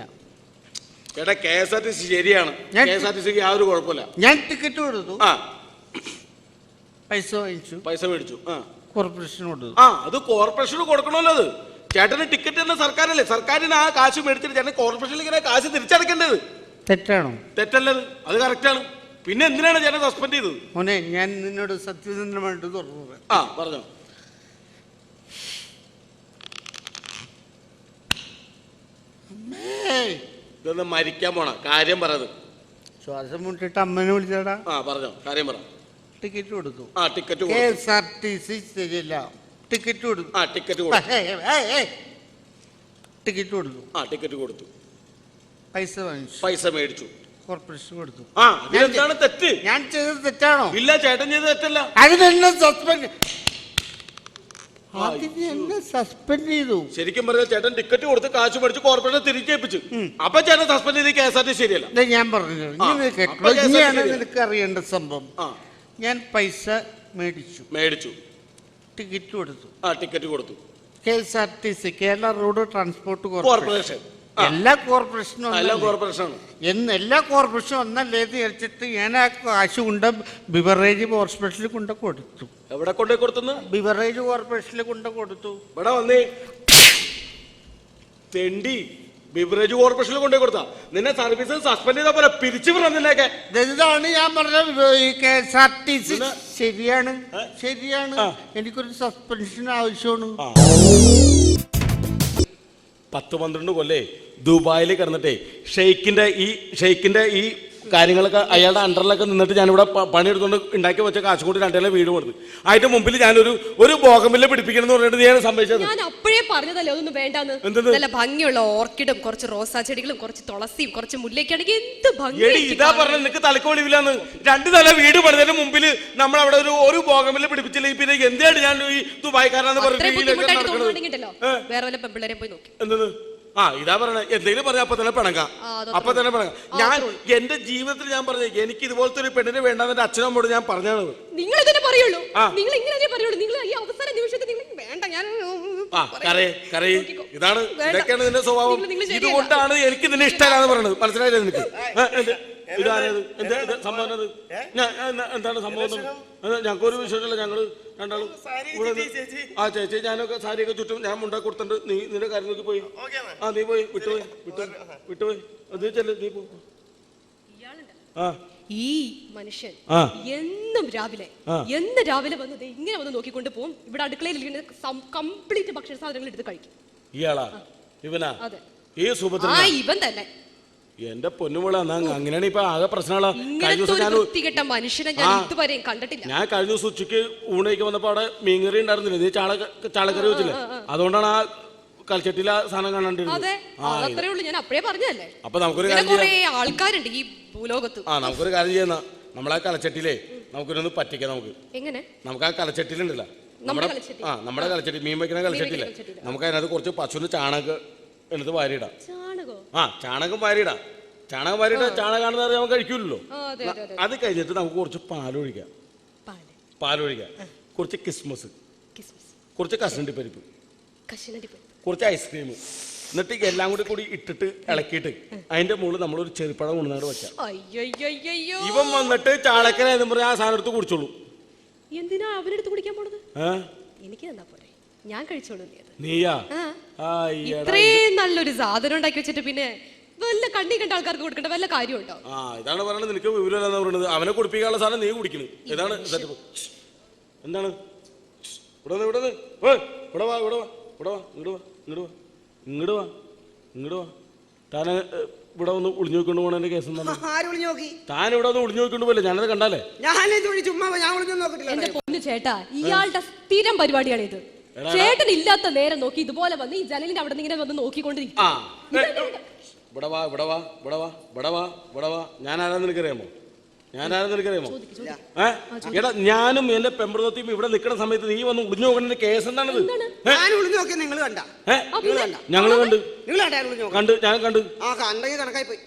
ചേട്ടാ KSRTC ശരിയാണ്. KSRTCക്ക് യാതൊരു കുഴപ്പമില്ല. ഞാൻ ടിക്കറ്റ് കൊടുത്തു. പൈസ മേടിച്ചു. കോർപ്പറേഷൻ കൊടുത്തു. അത് കോർപ്പറേഷന് കൊടുക്കണമല്ലോ. അത് ചേട്ടന് ടിക്കറ്റ് തന്നെ സർക്കാരല്ലേ. സർക്കാരിന് ആ കാശ് മേടിച്ചിട്ട് ചേട്ടൻ കോർപ്പറേഷനിൽ ഇങ്ങനെ കാശ് തിരിച്ചടക്കേണ്ടത് തെറ്റാണോ? തെറ്റല്ലത്, അത് കറക്റ്റാണ്. പിന്നെ എന്തിനാണ് ചേട്ടൻ സസ്പെൻഡ് ചെയ്തത്? മോനെ ഞാൻ നിന്നോട് സത്യസന്ധമായിട്ട് തുറന്നു പറഞ്ഞോ. ഇതൊന്ന് മരിക്കാൻ പോണ കാര്യം പറഞ്ഞത്. ശ്വാസം മുട്ടിട്ട് അമ്മനെ വിളിച്ചടാ. ആ പറഞ്ഞോ, കാര്യം പറ. ടിക്കറ്റ് കൊടുത്തു. ആ ടിക്കറ്റ് KSRTC ശരിയല്ല, ടിക്കറ്റ് കൊടുത്തു. ആ ടിക്കറ്റ് കൊടുത്തു. ടിക്കറ്റ് കൊടുത്തു. ആ ടിക്കറ്റ് കൊടുത്തു. പൈസ വാങ്ങിച്ചു. പൈസ മേടിച്ചു. കോർപ്പറേഷൻ കൊടുത്തു. ആ ഇതിലെന്താണ് തെറ്റ്? ഞാൻ ചെയ്തത് തെറ്റാണോ? ഇല്ല, ചേട്ടൻ ചെയ്തത് തെറ്റല്ല. അതിനെന്നെ സസ്പെൻഡ് എന്നെ സസ്പെൻഡ് ചെയ്തു. ശരിക്കും പറഞ്ഞാൽ ചേട്ടൻ ടിക്കറ്റ് കൊടുത്ത് കാശ് മേടിച്ച് കോർപ്പറേഷൻ തിരിച്ചേൽപ്പിച്ചു. അപ്പൊ ചേട്ടൻ സസ്പെൻഡ് ചെയ്ത് KSRTC ശരിയല്ല. ഞാൻ പറഞ്ഞു ഇങ്ങനെയാണ് നിനക്ക് അറിയേണ്ട സംഭവം. ഞാൻ പൈസ മേടിച്ചു. ടിക്കറ്റ് കൊടുത്തു. ആ ടിക്കറ്റ് കൊടുത്തു. KSRTC Kerala road transport corporation. എല്ലാ കോർപ്പറേഷനും എല്ലാ കോർപ്പറേഷനാണ്. എല്ലാ കോർപ്പറേഷനും ഒന്നല്ലേ വിചാരിച്ചിട്ട് ഞാൻ ആ കാശ് കൊണ്ട് ബിവറേജ് ഹോസ്പിറ്റലിൽ കൊണ്ട് കൊടുത്തു. എവിടെ കൊണ്ടേ കൊടുത്തു? ബിവറേജ് കോർപ്പറേഷനിൽ കൊണ്ട് കൊടുത്തു. ഇവിടെ വന്നേ തെണ്ടി, ബിവറേജ് കോർപ്പറേഷനിൽ കൊണ്ടേ കൊടുത്താ നിന്നെ സർവീസ് സസ്പെൻഡ് ചെയ്താ പോലെ പിരിച്ചു വിടുന്നതിനൊക്കെ. ഇതാണ് ഞാൻ പറഞ്ഞ KSRTC ശരിയാണ്. എനിക്കൊരു സസ്പെൻഷൻ ആവശ്യമാണ്. 10-12 കൊല്ലേ ദുബായിൽ കിടന്നിട്ടേ ഷെയ്ക്കിന്റെ ഈ കാര്യങ്ങളൊക്കെ അയാളുടെ അണ്ടറിലൊക്കെ നിന്നിട്ട് ഞാനിവിടെ പണിയെടുത്തുകൊണ്ട് ഉണ്ടാക്കി വെച്ച കാശ് കൊണ്ട് 2 വീട് കൊടുത്തു. അതിന്റെ മുമ്പിൽ ഞാനൊരു ബോഗമില്ല പിടിപ്പിക്കണം എന്ന് പറഞ്ഞിട്ട് ഞാൻ സംഭവിച്ചത്. ഞാൻ അപ്പോഴേ പറഞ്ഞതല്ലേ ഒന്നും വേണ്ടാന്ന്. നല്ല ഭംഗിയുള്ള ഓർക്കിഡും കുറച്ച് റോസാ ചെടികളും കുറച്ച് തുളസിയും കുറച്ച് മുല്ലയ്ക്കാണെങ്കിൽ എന്ത് ഭംഗി. ഇതാ പറഞ്ഞ നിനക്ക് തലക്കോളിവില്ലാന്ന്. 2 നില വീട് പണിതതിന് മുമ്പിൽ നമ്മൾ അവിടെ ഒരു ബോഗമില്ല പിടിപ്പിച്ചില്ലെങ്കിൽ പിന്നെ എന്താണ് ഞാൻ ഈ ദുബായ്ക്കാരാന്ന് പറഞ്ഞിട്ടുണ്ടല്ലോ. വേറെ വല്ല പെമ്പിള്ളേരെ പോയി നോക്കി. എന്തെന്ന്? ആ ഇതാ പറഞ്ഞ എന്തെങ്കിലും പറഞ്ഞ അപ്പൊ തന്നെ പിണങ്ങാം. ഞാൻ എന്റെ ജീവിതത്തിൽ ഞാൻ പറഞ്ഞ എനിക്ക് ഇതുപോലത്തെ ഒരു പെണ്ണിനെ വേണ്ടെന്ന് എന്റെ അച്ഛനമ്മോട് ഞാൻ പറഞ്ഞാണ്. നിങ്ങൾ ഇതിനെ പറയുള്ളൂ, നിങ്ങൾ ഇങ്ങനെ പറയുള്ളൂ. നിങ്ങൾ ഈ അവസാന നിമിഷത്തിൽ വേണ്ട ഞാൻ ഇതാണ് ഇതൊക്കെയാണ് നിന്റെ സ്വഭാവം. ഇതുകൊണ്ടാണ് എനിക്ക് നിന്നെ ഇഷ്ടമല്ലാന്ന് പറയുന്നത്. മനസ്സിലായില്ലേ നിനക്ക്? സംഭവം എന്താണ് സംഭവം? ഞങ്ങൾക്കൊരു വിഷയമില്ല. ഞങ്ങള് രണ്ടാളും ആ ചേച്ചി ഞാനൊക്കെ സാരിയൊക്കെ ചുറ്റും ഞാൻ മുണ്ടാക്കി കൊടുത്തിട്ടുണ്ട്. നീ നിന്റെ കാര്യം നോക്കി പോയി. ആ നീ പോയി വിട്ടുപോയി നീ ചെല്ലു, നീ പോ. ഈ മനുഷ്യൻ എന്നും രാവിലെ വന്നത് ഇങ്ങനെ വന്ന് നോക്കിക്കൊണ്ട് പോകും. ഇവിടെ അടുക്കളയിൽ കംപ്ലീറ്റ് ഭക്ഷണ സാധനങ്ങൾ എടുത്ത് കഴിക്കും. ഇയാളാ? ഇവനാ? ഈ സുഭദ്ര ഇവൻ തന്നെ. എന്റെ പൊന്നുമുള അങ്ങനെയാണ് ഇപ്പൊ ആകെ പ്രശ്നമുള്ള. മനുഷ്യനെ ഞാൻ ഇതുവരെയും കണ്ടിട്ടില്ല. ഞാൻ കഴിഞ്ഞ ദിവസം ഉച്ചക്ക് ഊണയ്ക്ക് വന്നപ്പോ അവിടെ മീൻകറി ഉണ്ടായിരുന്നില്ല, നീ ചാളക്കറി വെച്ചില്ലേ? അതുകൊണ്ടാണ് ആ കൽച്ചട്ടിയിലെ സാധനം കാണാണ്ടിരുന്നത്. ഞാൻ അപ്പഴേ പറഞ്ഞല്ലേ. അപ്പൊ നമുക്കൊരു ആൾക്കാരുണ്ട് ഈ ഭൂലോകത്ത്. നമുക്കൊരു കാര്യം ചെയ്യുന്ന നമ്മളാ കലച്ചട്ടിയിലേ നമുക്കൊന്ന് പറ്റിക്കാം. എങ്ങനെ? നമുക്ക് ആ കലച്ചട്ടിയിലുണ്ടല്ലോ നമ്മുടെ കലച്ചട്ടി, മീൻ വയ്ക്കുന്ന കലച്ചട്ടിയില്ലേ, നമുക്ക് അതിനകത്ത് കുറച്ച് പശുവിന് ചാണകം എടുത്ത് വാരിയിടാം. ചാണകം വാരിയിടാം. ചാണകാണെന്ന് അറിയാൻ കഴിക്കൂലല്ലോ. അത് കഴിഞ്ഞിട്ട് നമുക്ക് കുറച്ച് പാലൊഴിക്കാം. കുറച്ച് കിസ്മസ്, കുറച്ച് കശുവണ്ടി പരിപ്പ്, കുറച്ച് ഐസ്ക്രീം, എന്നിട്ട് എല്ലാം കൂടി ഇട്ടിട്ട് ഇളക്കിയിട്ട് അതിന്റെ മുകളിൽ നമ്മളൊരു ചെറുപ്പഴം കൊണ്ടുവന്നാട് വെക്കാം. ഇവൻ വന്നിട്ട് ചാളക്കര എന്ന് പറഞ്ഞാൽ ആ സാധനം എടുത്ത് കുടിച്ചോളൂ. എന്തിനാ അവരെടുത്ത് കുടിക്കാൻ പോണത്? എനിക്ക് തന്നാ പോരെ, ഞാൻ കഴിച്ചോളൂ. നീയാ? ഇത്രയും നല്ലൊരു സാധനം ഉണ്ടാക്കി വെച്ചിട്ട് പിന്നെ വല്ല കണ്ണി കണ്ട ആൾക്കാർക്ക് കൊടുക്കേണ്ട വല്ല കാര്യമുണ്ടോ? ഇതാണ് പറയണത്. നിനക്ക് വിവരമല്ലെന്ന് പറയുന്നത്. അവനെ കുടിപ്പിക്കാനുള്ള സാധനം നീ കുടിക്കുന്നു. ഇതാണ് എന്താണ്? താനെ ഇവിടെ ഒന്ന് ഒളിഞ്ഞു നോക്കിക്കൊണ്ട് പോകണ കേസ് എന്താണ്? താൻ ഇവിടെ ഒന്ന് ഒളിഞ്ഞു നോക്കിക്കൊണ്ട് പോലെ ഞാനത് കണ്ടാലേ. എന്റെ പൊന്നു ചേട്ടാ, ഇയാളുടെ സ്ഥിരം പരിപാടിയാണ് ഇത്. ചേട്ടൻ ഇല്ലാത്ത നേരം നോക്കി ഇതുപോലെ വന്ന് ഈ ജനലിന്റെ അവിടെ ഇങ്ങനെ വന്ന് നോക്കിക്കൊണ്ടിരിക്കും. ഞാൻ ആരാന്ന് നിനക്കറിയാമോ? എടാ ഞാനും എന്റെ പെമ്പറത്തിയും ഇവിടെ നിൽക്കുന്ന സമയത്ത് നീ വന്ന് ഒളിഞ്ഞു നോക്കണ കേസ് എന്താണത്? ഞങ്ങള് കണ്ട് ഞാൻ കണ്ടു. കണക്കായി പോയി.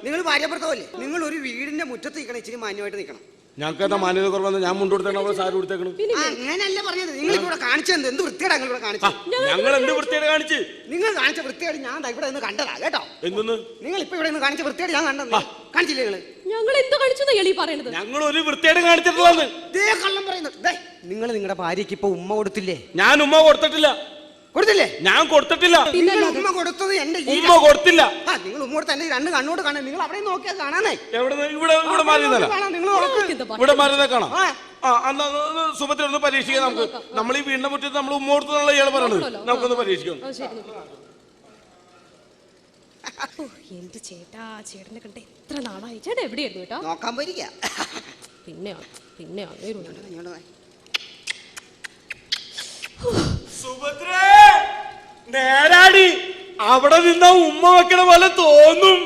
നിങ്ങൾ ഭാര്യഭർത്താവല്ലേ? നിങ്ങൾ ഒരു വീടിന്റെ മുറ്റത്ത് നിൽക്കണം, ഇച്ചിരി മാന്യമായിട്ട് നിൽക്കണം. ഞങ്ങൾക്ക് എന്താ മാന്യത കുറവെന്ന്? ഞാൻ മുണ്ട് കൊടുത്തേക്കണം, സാരി കൊടുത്തേക്കണം. അങ്ങനെയല്ല പറഞ്ഞത്. നിങ്ങൾ ഇവിടെ കാണിച്ചത് എന്ത് വൃത്തിയാണ് നിങ്ങൾ ഇവിടെ കാണിച്ചത്? ഞങ്ങൾ എന്ത് വൃത്തിയാണ് കാണിച്ച്? നിങ്ങൾ കാണിച്ച വൃത്തിയാണ് ഞാൻ ഇവിടെ നിന്ന് കണ്ടതാ കേട്ടോ. എന്തെന്ന്? നിങ്ങൾ ഇപ്പൊ ഇവിടെ നിന്ന് കാണിച്ച വൃത്തിയാണ് ഞാൻ കണ്ടത്. കാണിച്ചില്ലേ നിങ്ങള്? ഞങ്ങൾ എന്ത് കാണിച്ചു എളി പറയുന്നത്? ഞങ്ങൾ ഒരു വൃത്തിയായിട്ട് കാണിച്ചിട്ടുള്ളത്. കള്ളം പറയുന്നത്. നിങ്ങൾ നിങ്ങളുടെ ഭാര്യക്ക് ഇപ്പൊ ഉമ്മ കൊടുത്തില്ലേ? ഞാൻ ഉമ്മ കൊടുത്തിട്ടില്ല. കൊടുത്തില്ലേ? ഞാൻ കൊടുത്തിട്ടില്ല. ഉമ്മ കൊടുത്തത് എന്റെ ഉമ്മ കൊടുത്തില്ല. നിങ്ങൾ ഉമ്മ കൊടുത്ത എന്റെ 2 കണ്ണോട് കാണാൻ. നിങ്ങൾ അവിടെ നോക്കിയാൽ കാണാനേ. ഇവിടെ മാറിയതല്ല, ഇവിടെ മാറിയതാ കാണാം. സുഭദ്ര ഒന്ന് പരീക്ഷിക്കാം നമുക്ക്. നമ്മൾ ഈ വീടിന്റെ മുറ്റത്ത് നമ്മൾ ഉമ്മ കൊടുത്തെന്നുള്ള ഇയാൾ പറയണത്. നമുക്കൊന്ന് പരീക്ഷിക്കാം. എന്റെ ചേട്ടാ, ചേട്ടനെ കണ്ട എത്ര നാളായി. ചേട്ടാ എവിടെയായിരുന്നു കേട്ടോ? നോക്കാൻ പോയിരിക്ക. പിന്നെ സുഭദ്രേ, നേരാടി അവിടെ നിന്ന ഉമ്മ വെക്കണ പോലെ തോന്നും.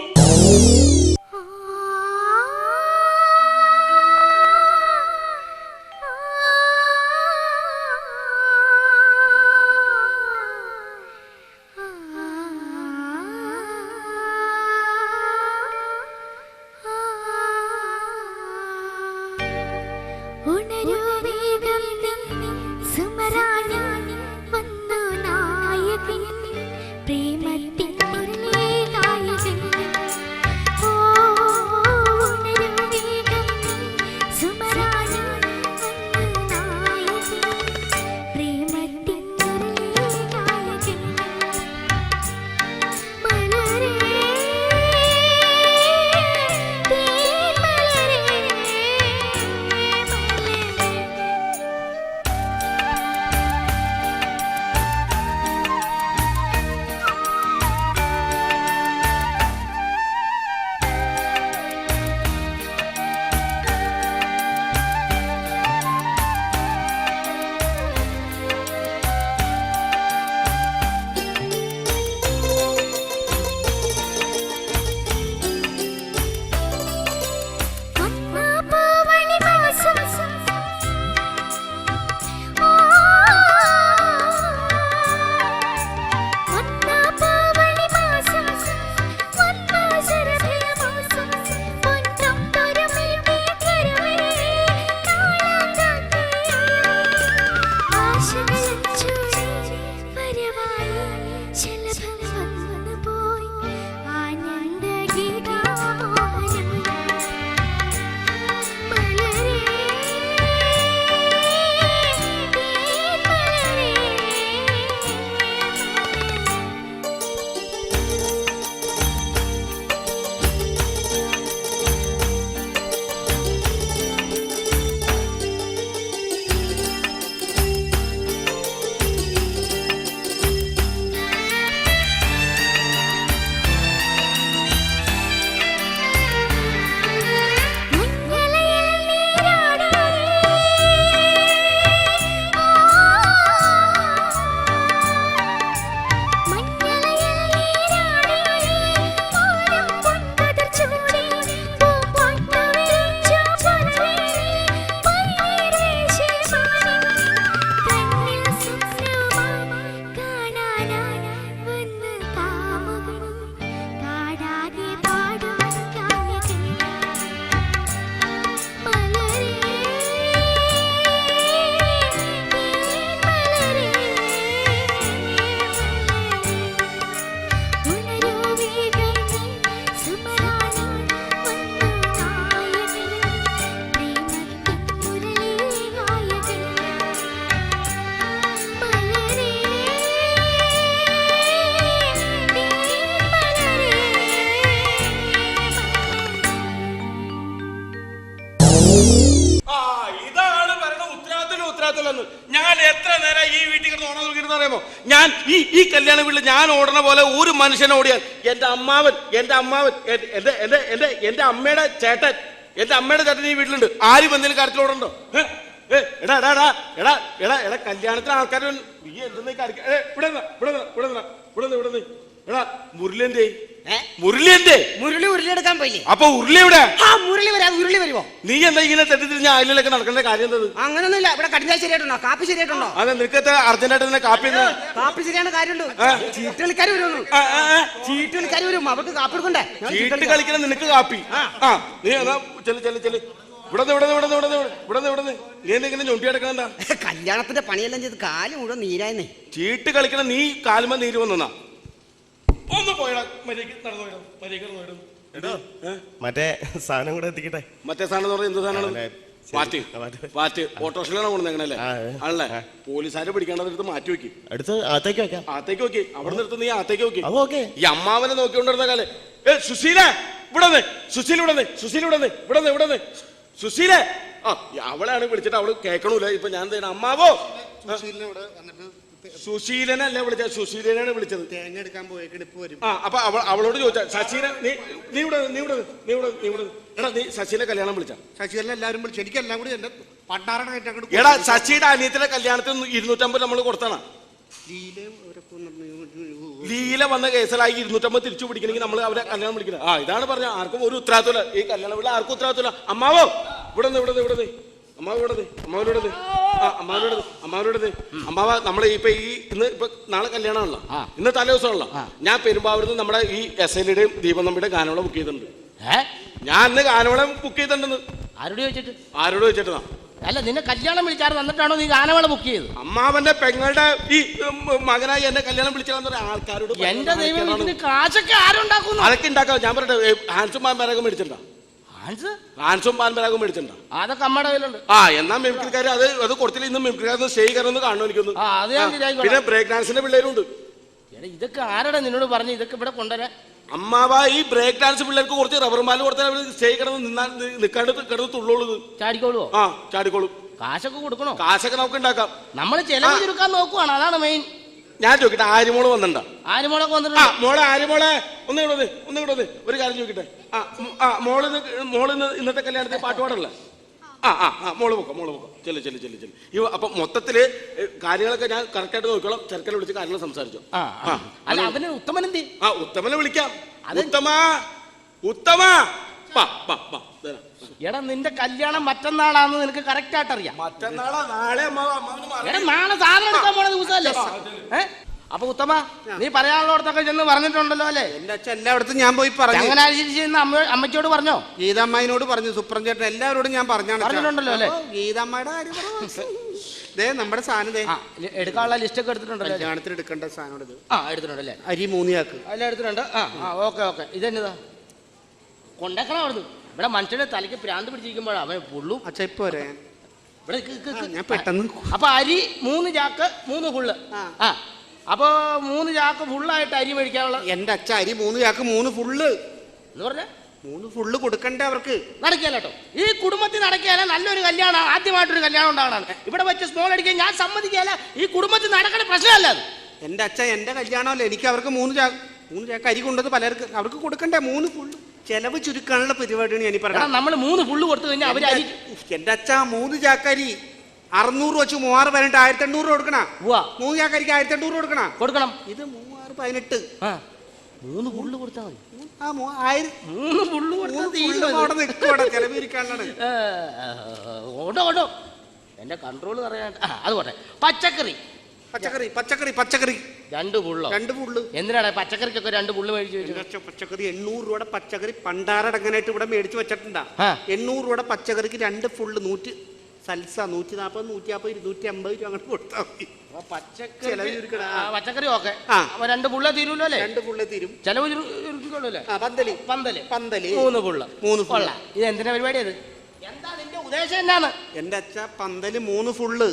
ഞാൻ എത്ര നേരം ഈ വീട്ടിൽ കിടന്ന് ഓണം നോക്കിയിരുന്ന അറിയാമോ? ഞാൻ ഈ കല്യാണ വീട്ടിൽ ഞാൻ ഓടണ പോലെ ഒരു മനുഷ്യനെ ഓടിയാൽ എന്റെ അമ്മാവൻ എന്റെ അമ്മയുടെ ചേട്ടൻ ഈ വീട്ടിലുണ്ട്. ആരും എന്തെങ്കിലും കാര്യത്തിൽ ഓടണ്ടോ? എടാ എടാ എടാ എടാ എടാ കല്യാണത്തിന് ആൾക്കാർ നീ എന്തെന്ന് ഇവിടെ എടാ മുരളി എടുക്കാൻ പോയില്ലേ? അപ്പൊ ഉരുളി എവിടെ? ഉരുളി വരുമോ? നീ എന്താ ഇങ്ങനെ തെറ്റിദ്ധരിഞ്ഞ അയലിലൊക്കെ നടക്കേണ്ട കാര്യം എന്തത്? അങ്ങനൊന്നുമില്ല. ഇവിടെ കടിഞ്ഞാൽ ശരിയായിട്ടുണ്ടോ? കാപ്പി ശരിയായിട്ടുണ്ടോ? അതെ, നിനക്ക് അർജന്റായിട്ട് കാപ്പി ശരിയാണ് കാര്യമുണ്ട്. ചീട്ട് കളിക്കാർ വരും അവർക്ക് കാപ്പി കൊടുക്കണ്ടേ? ചീട്ട് കളിക്കണം നിനക്ക് കാപ്പി. നീ എന്നാ ചെല് ഇവിടെ നീ എന്തെങ്കിലും ഞൊണ്ടി അടക്കണ കല്യാണത്തിന്റെ പണിയെല്ലാം ചെയ്ത് കാല് മുഴുവൻ നീരായെന്നേ. ചീട്ട് കളിക്കണം നീ കാലുമ്പ നീര് വന്നാ ഒന്ന് പോയടാ. മര്യാദ മറ്റേ സാധനം കൂടെ എത്തിക്കട്ടെ. മറ്റേ സാധനം എന്ന് പറഞ്ഞാൽ എന്ത് സാധനമാണ്? പാറ്റ് ഓട്ടോറിക്ഷയിലാണ് കൊണ്ടുവന്നേക്കണല്ലേ? ആണല്ലേ? പോലീസുകാരെ പിടിക്കേണ്ടത് മാറ്റി വെക്കും. അകത്തേക്ക് വെക്കി. അവിടെ നിർത്ത്. നീ അകത്തേക്ക് വെക്കി. ഈ അമ്മാവനെ നോക്കിക്കൊണ്ടിരുന്ന കാലേ സുശീലേ ഇവിടെ സുശീലേ അവളെയാണ് വിളിച്ചിട്ട് അവള് കേൾക്കണൂല. ഇപ്പൊ ഞാൻ അമ്മാവോ സുശീലനല്ലേ വിളിച്ചത്? സുശീലനാണ് വിളിച്ചത്. തേങ്ങ എടുക്കാൻ പോയേക്കണ് ഇപ്പൊ വരും. ആ അപ്പൊ അവളോട് ചോദിച്ചാ ശശീല നീ ഇവിടെ എടാ നീ ശശിയുടെ കല്യാണം വിളിച്ച? ശശികരനെ എല്ലാവരും വിളിച്ചു. എനിക്കെല്ലാം കൂടി എന്റെ പണ്ടാറട എടാ ശശിയുടെ അനിയത്തിലെ കല്യാണത്തിന് 250 നമ്മൾ കൊടുത്താണ്. ലീല വന്ന കേസിലായി 250 തിരിച്ചു പിടിക്കണമെങ്കിൽ നമ്മൾ അവരെ കല്യാണം വിളിക്കണം. ആ ഇതാണ് പറഞ്ഞ ആർക്കും ഒരു ഉത്തരവാദിത്തമില്ല ഈ കല്യാണം വീട്ടിൽ, ആർക്കും ഉത്തരവാദിത്തമില്ല. അമ്മാവോ ഇവിടെ അമ്മാവ നമ്മളെ ഇപ്പൊ നാളെ കല്യാണമാണല്ലോ, ഇന്ന് തലേ ദിവസമാണല്ലോ. ഞാൻ പെരുമ്പാവൂരിന്ന് നമ്മുടെ ഈ SLയുടെയും ദീപം നമ്പിയുടെ ഗാനമേള ബുക്ക് ചെയ്തിട്ടുണ്ട്. ഞാൻ ഇന്ന് ഗാനമേള ബുക്ക് ചെയ്തിട്ടുണ്ടെന്ന്. ആരോട് ചോദിച്ചിട്ടാ? അല്ല നിന്നെ കല്യാണം വിളിച്ചാറ് വന്നിട്ടാണോ നീ ഗാനമേള ബുക്ക് ചെയ്ത്? അമ്മാവന്റെ പെങ്ങളുടെ ഈ മകനായി എന്നെ കല്യാണം വിളിച്ചാന്ന് പറയാം ആൾക്കാരോട്. എന്റെ ദൈവം, ഇതിന് കാശൊക്കെ ആരുണ്ടാക്കുന്നു? അതൊക്കെ ഉണ്ടാക്കാം. ഞാൻ പറയട്ടെ, ഹാൻസും പാൻപരാഗം മേടിച്ചിട്ടുണ്ടോ? ഹാൻസും പാൻപരാഗം മേടിച്ചിട്ടുണ്ടോ? അതൊക്കെ അമ്മയുടെ കയ്യിലുണ്ട്. ആ എന്നാ മിമിക്രിക്കാർ അത് കൊടുത്തില്ല. ഇന്ന് മിമിക്രിക്കാർ സ്റ്റേജ് കയറുന്ന കാണണം എനിക്കൊന്ന്. പിന്നെ ബ്രേക്ക് ഡാൻസിന്റെ പിള്ളേരുണ്ട്. ഇതൊക്കെ ആരാടാ നിന്നോട് പറഞ്ഞു ഇതൊക്കെ ഇവിടെ കൊണ്ടുവരാൻ? അമ്മാവ ഈ ബ്രേക്ക് ഡാൻസ് പിള്ളേർക്ക് കുറച്ച് റബ്ബർ മാല കൊടുത്താൽ സ്റ്റേജ് കിടന്ന് തുള്ളോളൂ. ചാടിക്കോളുവോ? ആ ചാടിക്കോളും. കാശൊക്കെ കൊടുക്കണോ? കാശൊക്കെ നമുക്ക് ഉണ്ടാക്കാം. നമ്മൾ ചെലവ് ചുരുക്കാൻ നോക്കുവാണ്, അതാണ് മെയിൻ. ഞാൻ ചോദിക്കട്ടെ, ആര്യമോള് വന്നിട്ടുണ്ടോ? ആര്യമോളൊക്കെ വന്നിട്ടുണ്ട്. മോളെ ആര്യമോളെ ഒന്നുകൂടെ ഒരു കാര്യം ചോദിക്കട്ടെ. മോള് ഇന്നത്തെ കല്യാണത്തിന് പാട്ട് പാടല്ലേ? മോള് പോക്കോ ചെല്ലു. അപ്പൊ മൊത്തത്തില് കാര്യങ്ങളൊക്കെ ഞാൻ കറക്റ്റായിട്ട് നോക്കിക്കോളാം. ചെറുക്കനെ വിളിച്ച് കാര്യങ്ങൾ സംസാരിച്ചോ. അല്ല അവന് ഉത്തമനെന്തി? ഉത്തമനെ വിളിക്കാം. എടാ നിന്റെ കല്യാണം മറ്റന്നാളാന്ന് നിനക്ക് കറക്റ്റ് ആയിട്ട് അറിയാം. മറ്റന്നാളാ? നാളെ നാളെ സാധനം എടുക്കാൻ പോണ ദിവസമല്ലേ? അപ്പൊ ഉത്തമ നീ പറയാനുള്ളടത്തൊക്കെ ചെന്ന് പറഞ്ഞിട്ടുണ്ടല്ലോ അല്ലേ? എന്റെ അച്ഛൻ എല്ലായിടത്തും ഞാൻ പോയി പറഞ്ഞു. അങ്ങനെ അമ്മച്ചോട് പറഞ്ഞോ? ഗീതാമ്മയോട് പറഞ്ഞു, സുപ്രം ചേട്ടൻ എല്ലാവരോടും ഞാൻ പറഞ്ഞിട്ടുണ്ടല്ലോ അല്ലേ? ഗീതാമ്മയുടെ കാര്യം നമ്മുടെ സാധനം എടുക്കാനുള്ള ലിസ്റ്റ് ഒക്കെ എടുത്തിട്ടുണ്ടല്ലോ. കല്യാണത്തിന് എടുക്കേണ്ട സാധനം എടുത്തിട്ടുണ്ടല്ലേ? അരി 3 ചാക്ക് എല്ലാം എടുത്തിട്ടുണ്ട്. ഓക്കെ ഇതെന്നതാ കൊണ്ടേക്കണം അവിടുന്ന്. ഇവിടെ മനുഷ്യന്റെ തലയ്ക്ക് പ്രാന്ത് പിടിച്ചിരിക്കുമ്പോഴാണ് അവൻ പുള്ളും. അച്ഛ ഇപ്പൊ ഞാൻ പെട്ടെന്ന്. അപ്പൊ അരി 3 ചാക്ക് 3 ഫുള്ള്. അപ്പൊ 3 ചാക്ക് ഫുള്ളായിട്ട് അരി മേടിക്കാനുള്ള. എന്റെ അച്ഛ അരി 3 ചാക്ക് 3 ഫുള്ള് എന്ന് പറഞ്ഞ 3 ഫുള്ള് കൊടുക്കണ്ടേ അവർക്ക്? നടക്കില്ല കേട്ടോ. ഈ കുടുംബത്തിൽ നടക്കിയാല നല്ലൊരു കല്യാണം, ആദ്യമായിട്ടൊരു കല്യാണം ഉണ്ടാകണം. ഇവിടെ വെച്ച് സ്മോൾ അടിക്കാൻ ഞാൻ സമ്മതിക്കാല. ഈ കുടുംബത്തിൽ നടക്കണ പ്രശ്നമല്ല അത്. എന്റെ അച്ഛ എന്റെ കല്യാണമല്ലേ, എനിക്ക് അവർക്ക് 3 ചാക്ക് അരി കൊണ്ടത് പലർക്ക് അവർക്ക് കൊടുക്കണ്ടേ? 3 ഫുള്ള് ചെലവ് ചുരുക്കാനുള്ള പരിപാടിയാണ് ഞാൻ പറഞ്ഞത്. നമ്മൾ 3 ഫുള്ള് കൊടുത്തു കഴിഞ്ഞാൽ അവര് അരി. എന്റെ അച്ഛ 3 ചാക്കരി 600 വെച്ച് 3 പറഞ്ഞിട്ട് 1800 കൊടുക്കണ. 3 ചാക്കരിക്ക് 1800 കൊടുക്കണം. ഇത് 3018. 3 ഫുള്ള് കൊടുത്താൽ മതി. 3 ഫുള്ള് കൊടുത്താൽ ചെലവിരിക്കാനാണ്. ഓടോ എന്റെ കൺട്രോൾ പറയാൻ. അത് പോട്ടെ. പച്ചക്കറി 2 ഫുള്ള്. എന്തിനാണ് പച്ചക്കറിക്കൊക്കെ 2 ഫുള്ള് മേടിച്ചു വെച്ചു? പച്ചക്കറി 800 രൂപയുടെ പച്ചക്കറി പണ്ടാരടങ്ങനായിട്ട് ഇവിടെ മേടിച്ചു വെച്ചിട്ടുണ്ടാ. 800 രൂപയുടെ പച്ചക്കറിക്ക് 2 ഫുള്ള് 100 സൽസ 140, 150, 250 രൂപ അങ്ങനെ കൊടുത്താൽ മതി. പച്ചക്കറി ഓക്കെ. 2 ഫുള്ളേ തീരുമല്ലോ അല്ലേ? 2 ഫുള്ളേ തീരും. ചെലവ് പന്തല് 3 ഫുള്ള്. ഇത് എന്തിനാ പരിപാടി? അത് എന്താ നിന്റെ ഉദ്ദേശം? എന്താണ്? എന്റെ അച്ഛ പന്തല് 3 ഫുള്ള്.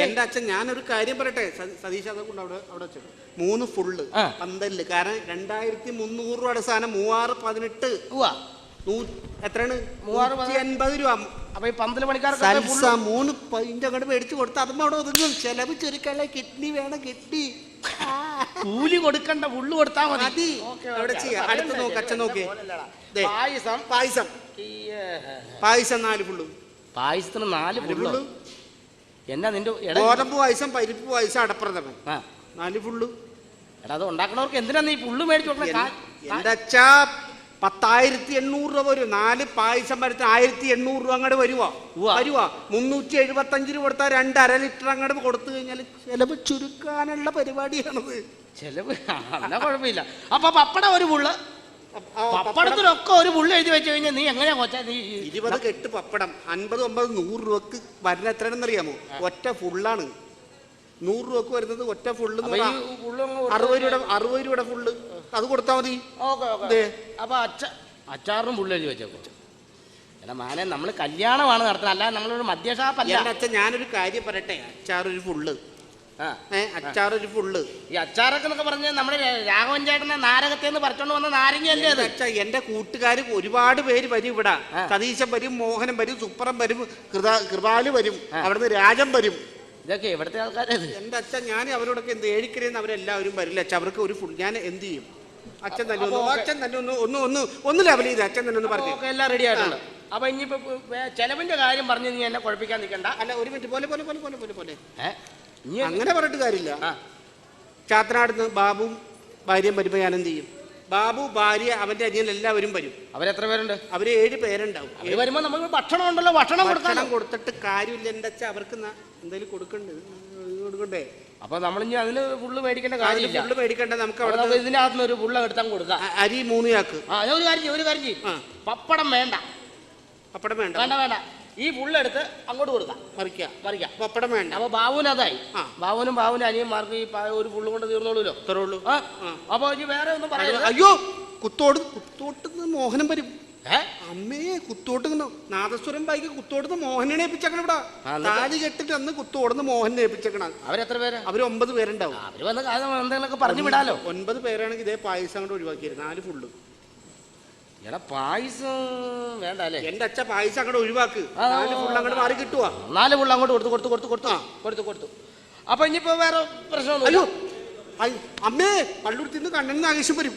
എന്റെ അച്ഛൻ ഞാനൊരു കാര്യം പറയട്ടെ, സതീഷ് അതൊക്കെ അവിടെ വെച്ചു 3 ഫുള്ള് പന്തല്. കാരണം 2300 രൂപയുടെ സാധനം 3618 എത്രയാണ്? 380 രൂപ. അപ്പൊ ഈ പന്തല് പണിക്കാർക്ക് 3 പൈന്റ് അങ്ങോട്ട് മേടിച്ചു കൊടുത്ത് അതും അവിടെ ഒതുങ്ങും. ചെലവ് ചുരുക്കാനുള്ള കിഡ്നി വേണം. കിഡ്നി കൂലി കൊടുക്കണ്ട, ഫുള്ള് കൊടുത്താൽ മതി. അവിടെ ചെയ്യാം. അടുത്ത് നോക്ക് അച്ഛൻ നോക്കിയേ. പായസം 4 ഫുള്ള്. പായസത്തിന് 4 ഫുള്ള്. എന്നാ നിന്റെ ഗോതമ്പ് പായസം, പരിപ്പ് പായസം, അടപ്രഥമൻ 4 ഫുള്ള്. എടാ അത് ഉണ്ടാക്കണവർക്ക് എന്തിനാ നീ ഫുള്ള് മേടിച്ചു കൊടുക്കണേ? എന്റെ അച്ഛാ 10,800 രൂപ വരും. 4 പായസം വരുന്ന 1800 രൂപ അങ്ങോട്ട് വരുവാ. 375 രൂപ കൊടുത്താൽ 2.5 ലിറ്റർ അങ്ങോട്ട് കൊടുത്തു കഴിഞ്ഞാൽ ചെലവ് ചുരുക്കാനുള്ള പരിപാടിയാണത്. ചെലവ് എന്നാ കുഴപ്പമില്ല. അപ്പൊ പപ്പടം 1 ഫുള്ള്. പപ്പടത്തിനൊക്കെ 1 ഫുള്ള് എഴുതി വെച്ച് കഴിഞ്ഞാൽ നീ എങ്ങനെയാ കൊച്ചാ? നീ 20 കെട്ട് പപ്പടം 50, 90, 100 രൂപക്ക് വരുന്ന എത്രയാണെന്ന് അറിയാമോ? ഒറ്റ ഫുള്ളാണ് 100 രൂപക്ക് വരുന്നത്. ഒറ്റ ഫുള്ള് 60 രൂപയുടെ ഫുള്ള്. അത് കൊടുത്താൽ മതി. അപ്പൊ അച്ചാറിനും ഫുള്ള് എഴുതി വെച്ചേക്കോ. എടാ മാനെ, നമ്മൾ കല്യാണമാണ് നടത്തുന്നത്, അല്ലാതെ നമ്മളൊരു മദ്യഷാപ്പല്ല. അച്ഛൻ ഞാനൊരു കാര്യം പറയട്ടെ, അച്ചാറൊരു ഫുള്ള്. അച്ചാറൊരു ഫുള്ള്. ഈ അച്ചാറൊക്കെ എന്നൊക്കെ പറഞ്ഞ നമ്മുടെ രാഘവൻ ചേട്ടനെ നാരകത്തേന്ന് പറിച്ചോണ്ട് വന്ന നാരങ്ങയല്ലേ അത്? എന്റെ കൂട്ടുകാർ ഒരുപാട് പേര് വരും ഇവിടെ. സതീശൻ വരും, മോഹനം വരും, സുപ്രം വരും, കൃപാല് വരും, അവിടുന്ന് രാജൻ വരും. ഇതൊക്കെ എവിടുത്തെ ആൾക്കാരത്? എന്റെ അച്ഛൻ ഞാൻ അവരോടൊക്കെ എന്ത് ഏഴിക്കരയെന്ന് അവരെല്ലാവരും വരില്ല അച്ഛൻ. അവർക്ക് ഒരു ഫുൾ ഞാൻ എന്ത് ചെയ്യും? അച്ഛൻ തന്നെ ഒന്ന് ലെവൽ ചെയ്ത് അച്ഛൻ തന്നെ ഒന്ന് പറഞ്ഞു. എല്ലാം റെഡി ആയിട്ടുണ്ട്. അപ്പൊ ഇനിയിപ്പോ ചെലവിന്റെ കാര്യം പറഞ്ഞ് നീ എന്നെ കുഴപ്പിക്കാൻ നിൽക്കണ്ട. അല്ല ഒരു മിനിറ്റ് പോലെ അങ്ങനെ പറഞ്ഞിട്ട് കാര്യമില്ല. ചാത്തനാടുന്ന് ബാബുവും ഭാര്യയും വരുമ്പോ ഞാൻ എന്ത് ചെയ്യും? ബാബു, ഭാര്യ, അവന്റെ അനിയൻ എല്ലാവരും വരും. അവരെത്ര പേരുണ്ട്? അവര് 7 പേരുണ്ടാവും. വരുമ്പോ നമുക്ക് ഭക്ഷണം ഉണ്ടല്ലോ, ഭക്ഷണം കൊടുത്തിട്ട് കാര്യമില്ല. എന്താ വെച്ചാൽ അവർക്ക് എന്തെങ്കിലും കൊടുക്കണ്ടേ? അപ്പൊ നമ്മളിനി അതിന് ഫുള്ള് മേടിക്കേണ്ട കാര്യമില്ല. ഫുള്ള് മേടിക്കണ്ട. നമുക്ക് ഇതിനകത്ത് ഒരു ഫുള്ള എടുത്താൽ കൊടുക്കാം. അരി 3 ചാക്ക്. ഒരു കാര്യം ചെയ്യും. പപ്പടം വേണ്ട. വേണ്ട. ഈ ഫുള്ളെടുത്ത് അങ്ങോട്ട് കൊടുക്കാം. മറിക്കാം. പപ്പടം വേണ്ട. അപ്പൊ ബാബുവിന് അതായി. ബാബുവിനും അനിയന്മാർക്കും ഈ ഒരു ഫുള്ള് കൊണ്ട് തീർന്നോളൂല്ലോ. അത്രയുള്ളൂ. അപ്പൊ ഇനി വേറെ ഒന്നും പറയാം. അയ്യോ, കുത്തോട്ടുന്ന് മോഹനം വരും. അമ്മേ, കുത്തോട്ട് നാദസ്വരം ബൈക്ക് കുത്തോടുന്ന് മോഹനെ ഏൽപ്പിച്ചേക്കണം. ഇവിടെ താലി കെട്ടിട്ട് അന്ന് കുത്തോടുന്ന് മോഹനെ ഏൽപ്പിച്ചേക്കണം. അവരെത്ര പേര്? അവര് 9 പേരുണ്ടാവും. അവര് വന്ന് എന്തെങ്കിലുമൊക്കെ പറഞ്ഞു വിടാലോ. 9 പേരാണെങ്കിൽ ഇതേ പായസം അങ്ങോട്ട് ഒഴിവാക്കിയത് 4 ഫുള്ള്. എടാ പായസം വേണ്ട അല്ലേ? എന്റെ അച്ഛൻ പായസം അങ്ങോട്ട് ഒഴിവാക്ക്. 4 ഫുള്ള് അങ്ങോട്ട് മാറി കിട്ടുവാ. 4 ഫുള്ള് അങ്ങോട്ട് കൊടുത്തു. അപ്പൊ ഇനിയിപ്പോ വേറെ പ്രശ്നമൊന്നും. അയ്യോ അമ്മേ, പള്ളുരുത്തിന്ന് കണ്ണന് നാഗേശം വരും.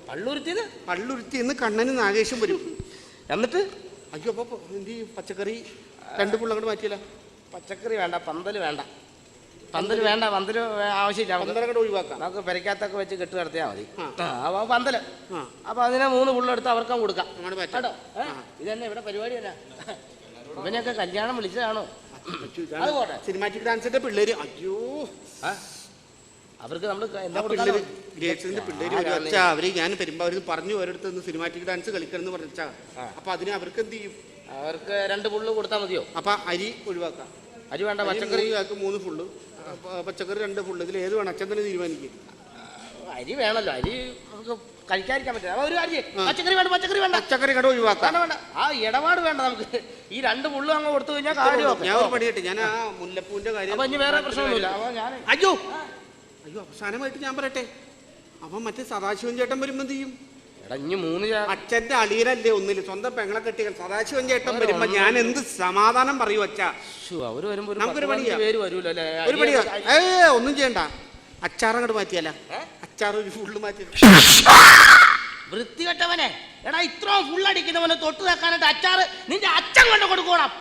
പള്ളുരുത്തിന്ന് കണ്ണന് നാഗേശം വരും. എന്നിട്ട് അയ്യോ അപ്പൊ എന്ത് ചെയ്യും? പച്ചക്കറി 2 ഫുള്ള് അങ്ങോട്ട് മാറ്റിയല്ല. പച്ചക്കറി വേണ്ട, പന്തല് വേണ്ട, ആവശ്യമില്ല. പന്തലങ്ങോട്ട് ഒഴിവാക്കാം. നമുക്ക് പെരക്കകത്തൊക്കെ വെച്ച് കെട്ട് കിടത്തിയാൽ മതി. പന്തല്. അപ്പൊ അതിനെ 3 ഫുള്ളെടുത്ത് അവർക്കും കൊടുക്കാം. കേട്ടോ? ഇതന്നെ ഇവിടെ പരിപാടി തന്നെ. ഇവനെയൊക്കെ കല്യാണം വിളിച്ചതാണോ? സിനിമാറ്റിക് ഡാൻസിന്റെ പിള്ളേര്. അയ്യോ, അവർക്ക് നമ്മൾ പിള്ളേര് അവര് ഞാൻ വരുമ്പോ അവര് പറഞ്ഞു ഒരിടത്ത് സിനിമാറ്റിക് ഡാൻസ് കളിക്കണം എന്ന് പറഞ്ഞാ. അപ്പൊ അതിന് അവർക്ക് എന്ത് ചെയ്യും? അവർക്ക് 2 ഫുള്ള് കൊടുത്താൽ മതിയോ? അപ്പൊ അരി ഒഴിവാക്കാം. അരി വേണ്ട. പച്ചക്കറി 3 ഫുള്ള്, പച്ചക്കറി 2 ഫുള്ള്. ഇതിൽ ഏത് വേണം അച്ഛൻ തന്നെ തീരുമാനിക്കും. അരി വേണല്ലോ. അരി നമുക്ക് കഴിക്കാതിരിക്കാൻ പറ്റില്ല. ഒരു കാര്യം, പച്ചക്കറി വേണ്ട. പച്ചക്കറി കട ഒഴിവാക്കാം. വേണ്ട. ആ ഇടപാട് വേണ്ട നമുക്ക്. ഈ 2 ഫുള്ളും അങ്ങ് കൊടുത്തു കഴിഞ്ഞാൽ കാര്യം. ഞാൻ ഒരു പണിയിട്ട് ഞാൻ ആ മുല്ലപ്പൂവിന്റെ കാര്യം. അപ്പൊ ഇനി വേറെ പ്രശ്നമൊന്നുമില്ല. അപ്പൊ ഞാൻ അയ്യോ അവസാനമായിട്ട് ഞാൻ പറയട്ടെ, അവൻ മറ്റേ സദാശിവൻ ചേട്ടൻ വരുമ്പോ എന്ത് ചെയ്യും? അച്ഛന്റെ അളിയനല്ലേ ഒന്നില്, സ്വന്തം പെങ്ങളെ കെട്ടികൾ. സദാശിവൻ ചേട്ടൻ വരുമ്പോ ഞാൻ എന്ത് സമാധാനം പറയൂ അച്ഛാ? നമുക്കൊരു പണിയാ. ഒരു പണിയാ. ഒന്നും ചെയ്യണ്ട. അച്ചാറങ്ങോട്ട് മാറ്റിയല്ല. അച്ചാർ ഒരു ഫുള്ള് മാറ്റി. വൃത്തികെട്ടവനെ, എടാ ഇത്രയും ഫുൾ അടിക്കുന്നവനെ തൊട്ട് വെക്കാനായിട്ട് അച്ചാറ് നിന്റെ അച്ഛൻ കൊണ്ട് കൊടുക്കണം.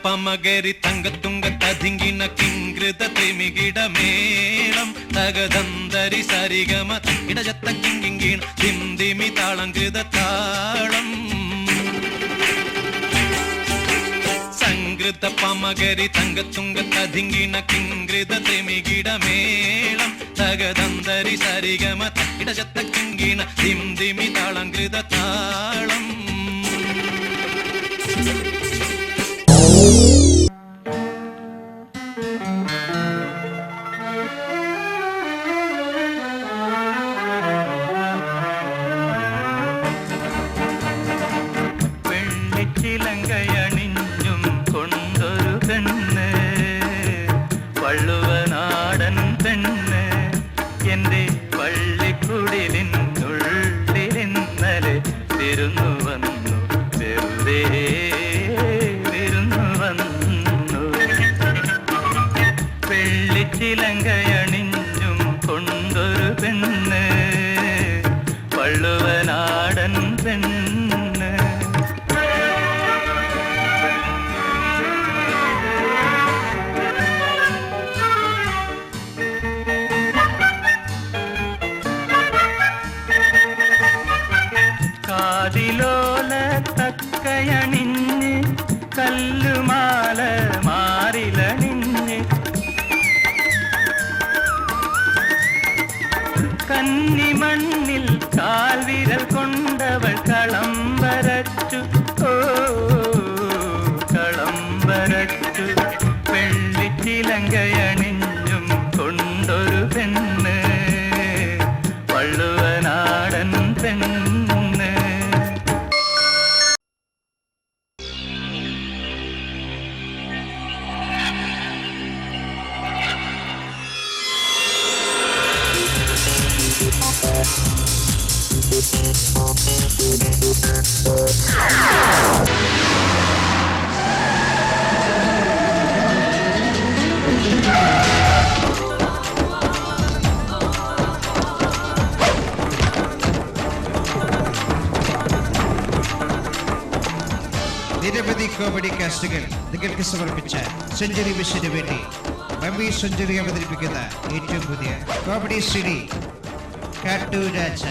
പമകരി തങ്കത്തുങ്ക തതിങ്കിണ കിങ്കൃത ത്രിമികിട മേളം തകതന്തരി സരിഗമ ഇടജത്ത കിങ്കിണ ഹിന്ദിമി താളങ്കൃത താളം സംകൃത പമകരി തങ്കത്തുങ്ക തതിങ്കിണ കിങ്കൃത ത്രിമികിട മേളം തകതന്തരി സരിഗമ ഇടജത്ത കിങ്കിണ ഹിന്ദിമി താളങ്കൃത താളം വെള്ളിച്ചിലങ്കയണിഞ്ഞ ചിലങ്കയണിഞ്ഞും കൊണ്ടൊരു പെണ്ണ് വള്ളുവനാടൻ പെണ്ണ് കാതിലോല തക്കയണിഞ്ഞ് കല്ലുമാല മാറിലണിഞ്ഞ് കന്നിമണ്ണിൽ കാൽവിരൽ കൊണ്ടവൾ കളം വരച്ചു ഓ കളം വരച്ചു വെള്ളിച്ചിലങ്കയണിഞ്ഞും കൊണ്ടൊരു പെണ്ണ് വള്ളുവനാടൻ പെണ്ണ്. നിരവധി കോമഡി കാസ്റ്റുകൾ നിങ്ങൾക്ക് സമർപ്പിച്ച സെഞ്ചുറി മിഷന് വേണ്ടി മമ്മി സെഞ്ചുറി അവതരിപ്പിക്കുന്ന ഏറ്റവും പുതിയ കോമഡി സിഡി കാട്ടൂരാജ.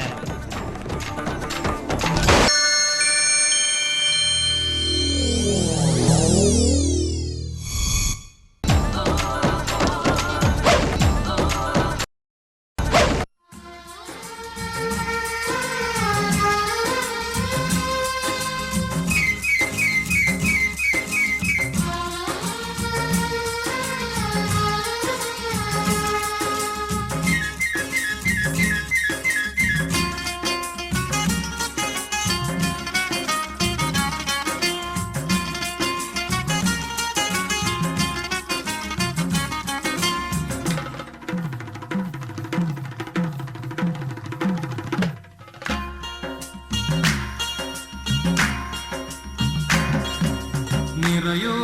നിറയോ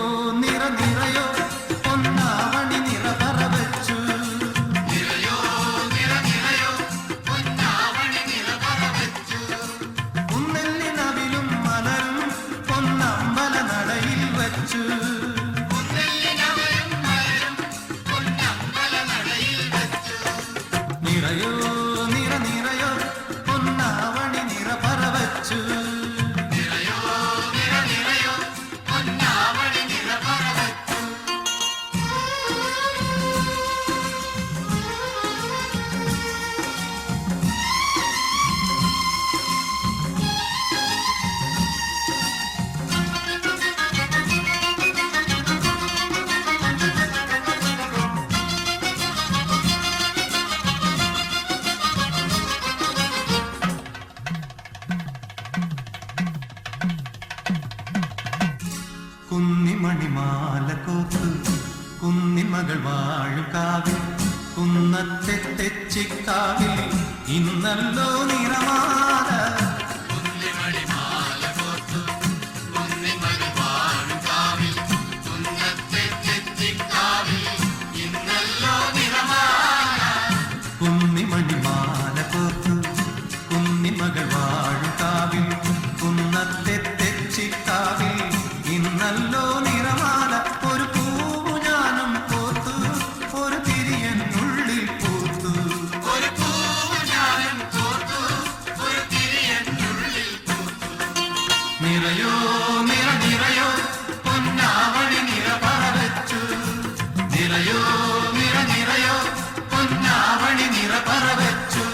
നിറ നിറയോ പൊന്നാവണി നിറ പറവച്ചു നിറയോ നിറ നിറയോ പൊന്നാവണി നിറ പറവച്ചു കുന്നെല്ലിനവിലും മലരും പൊന്നമ്പല നടയിൽ വച്ചു നിറയോ നിറ നിറയോ പൊന്നാവണി നിറ പറവച്ചു കുന്നിമണിമാല കോർത്തു കുന്നിമകൾ വാഴും കാവിൽ കുന്നത്തെ തെച്ചിക്കാവിൽ ഇന്നല്ലോ നിറമാല കുന്നിമണിമാല കോർത്തു കുന്നിമകൾ വാഴും കാവിൽ കുന്നത്തെ തെച്ചിക്കാവിൽ ഇന്നല്ലോ നിറമാല കുന്നിമണിമാല കോർത്തു കുന്നിമകൾ വാഴും കാവിൽ കുന്നത്തെ തെച്ചിക്കാവിൽ ഇന്നല്ലോ നിറമാല ഒരു പൂവു ഞാനും പോത്തു ഒരു തിരിയനുള്ളിൽ പൂത്തു ഒരു പൂവു ഞാനും പോത്തു ഒരു തിരിയനുള്ളിൽ പൂത്തു നിറയോ നിറ നിറയോ പൊന്നാവണി നിറ പറവച്ചു നിറയോ നിറ നിറയോ പൊന്നാവണി നിറ പറവച്ചു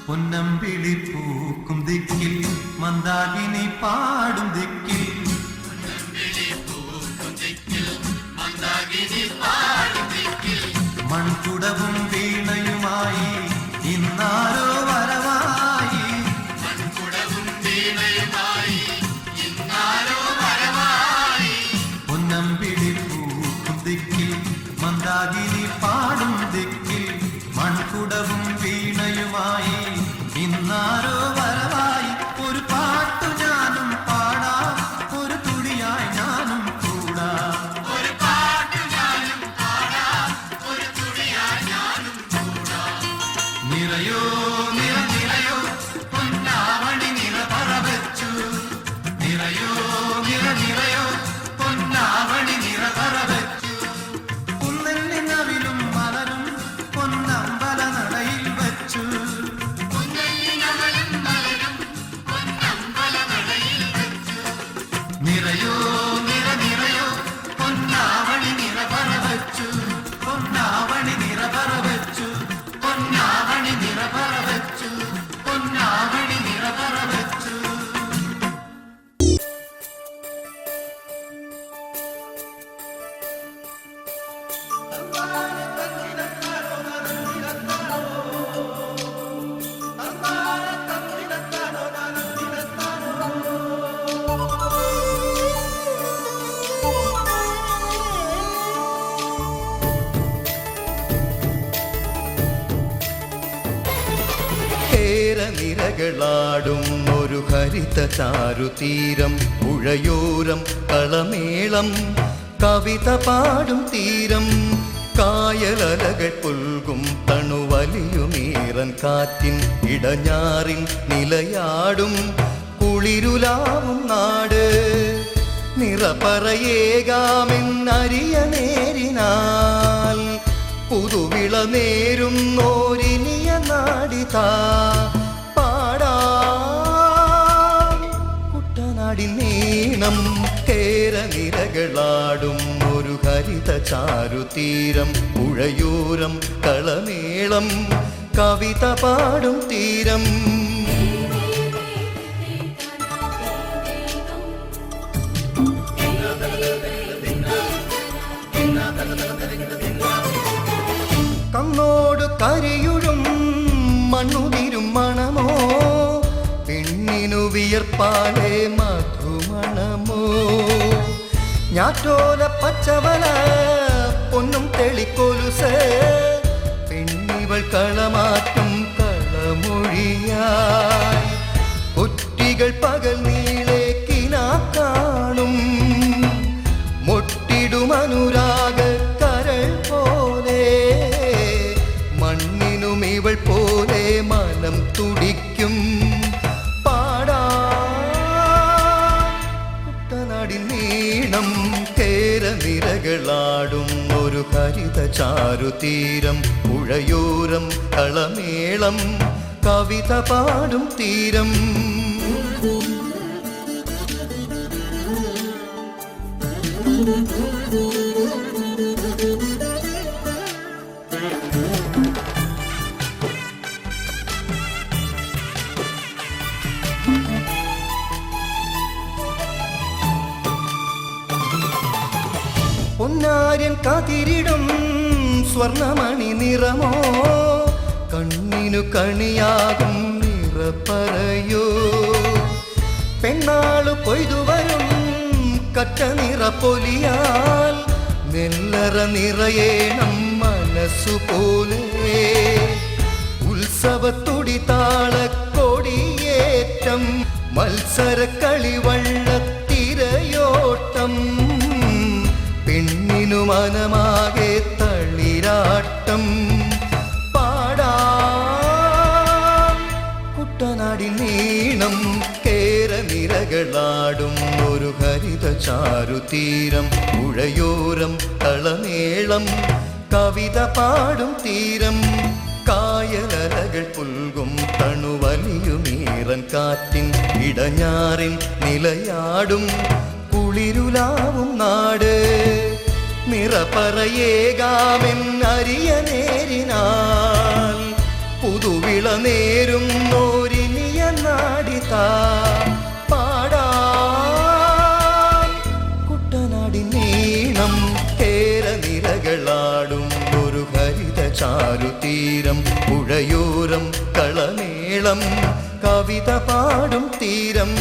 പൊന്നമ്പിളി പൂക്കും ദിക്കിൽ മന്ദാകിനി പാടും ദിക്കിൽ മൺകുടവും വീണയുമായി മന്ദാകിനി പാടും ദിക്കിൽ മൺകുടവും വീണയുമായി ഇന്നാരോ വരവായി ഒരു പാട്ടു ഞാനും പാടാം ഒരു തുടിയായി ഞാനും കൂടാം ഒരു പാട്ടു ഞാനും പാടാം ഒരു തുടിയായി ഞാനും കൂടാം നിറയോ നിറ നിറയോ പൊന്നാവണി നിറ പറവച്ചു നിറയോ നിറ നിറയോ പൊന്നാവണി നിറ പറവച്ചു കുന്നെല്ലിനവിലും മലരും പൊന്നമ്പല നടയിൽ വച്ചു നിറയോ നിറ നിറയോ പൊന്നാവണി നിറ പറവച്ചു പൊന്നാവണി നിറ പറവച്ചു പൊന്നാവണി നിറ പറവച്ചു പൊന്നാവണി നിറ പറവച്ചു നിരകളാടും ഒരു ഹരിത ചാരുതീരം പുഴയോരം കളമേളം കവിത പാടും തീരം കായലലകൾ പുൽകും തണുവലിയുമീറൻ കാറ്റിൻ ഇടഞ്ഞാറിൻ നിലയാടും കുളിരുലാവും നാട് നിറപറയേകാമെന്നറിയ നേരിനാൽ പുതുവിള നേരുന്നോരിനിയ നാടിതാ പാടാം കുട്ടനാടിൻ നീണം കേരനിരകളാടും ഒരു ഹരിത ചാരുതീരം പുഴയോരം കളമേളം കവിത പാടും തീരം കണ്ണോട് കരിയുഴും മണ്ണുതിരും മണമോ പെണ്ണിനു വിയർപ്പാലേ മധുമണമോ ഞാറ്റോല പച്ചവല പൊന്നും തെളിക്കൊലുസ് പെണ്ണിവൾ കളമാറ്റും കളമൊഴിയായി ഒറ്റികൾ പകൽ നീളേക്കിനാ കാണും മൊട്ടിടും അനുരാഗ കരൾ പോലെ മണ്ണിനും ഇവൾ പോലെ മനം തുടിക്കും പാടാ കുട്ടനാടിൻ നീണം കേരനിരകളാടും ഒരു ഹരിത ചാരുതീരം പുഴയോരം കളമേളം കവിത പാടും തീരം പൊന്നാര്യൻ കാതിരിടും സ്വർണമണി നിറമോ കണ്ണിനു കണിയാകും നിറ പറയോ പെണ്ണാളു കൊയ്തുവരും കറ്റ നിറ പൊലിയാൽ നെല്ലറ നിറയേണം മനസ്സുപോലെ ഉത്സവത്തുടി താളക്കൊടിയേറ്റം മത്സര കളിവള്ളത്തിരയോട്ടം പെണ്ണിനു മനമാകെ തളിരാട്ടം പാടാം കുട്ടനാടിൻ നീണം കേരനിരകളാടും ഒരു ഹരിത ചാരുതീരം പുഴയോരം കളമേളം കവിത പാടും തീരം കായലലകൾ പുൽകും തണുവലിയുമീറൻ കാറ്റിൻ ഇടഞ്ഞാറിൻ നിലയാടും കുളിരുലാവും നാട് നിറപറയേകാമെന്നറിയ നേരിനാൽ പുതുവിള നേരുന്നോരിനിയ നാടിതാ പാടാം കുട്ടനാടിൻ നീണം കേരനിരകളാടും ഒരു ഹരിത ചാരുതീരം പുഴയോരം കളമേളം കവിത പാടും തീരം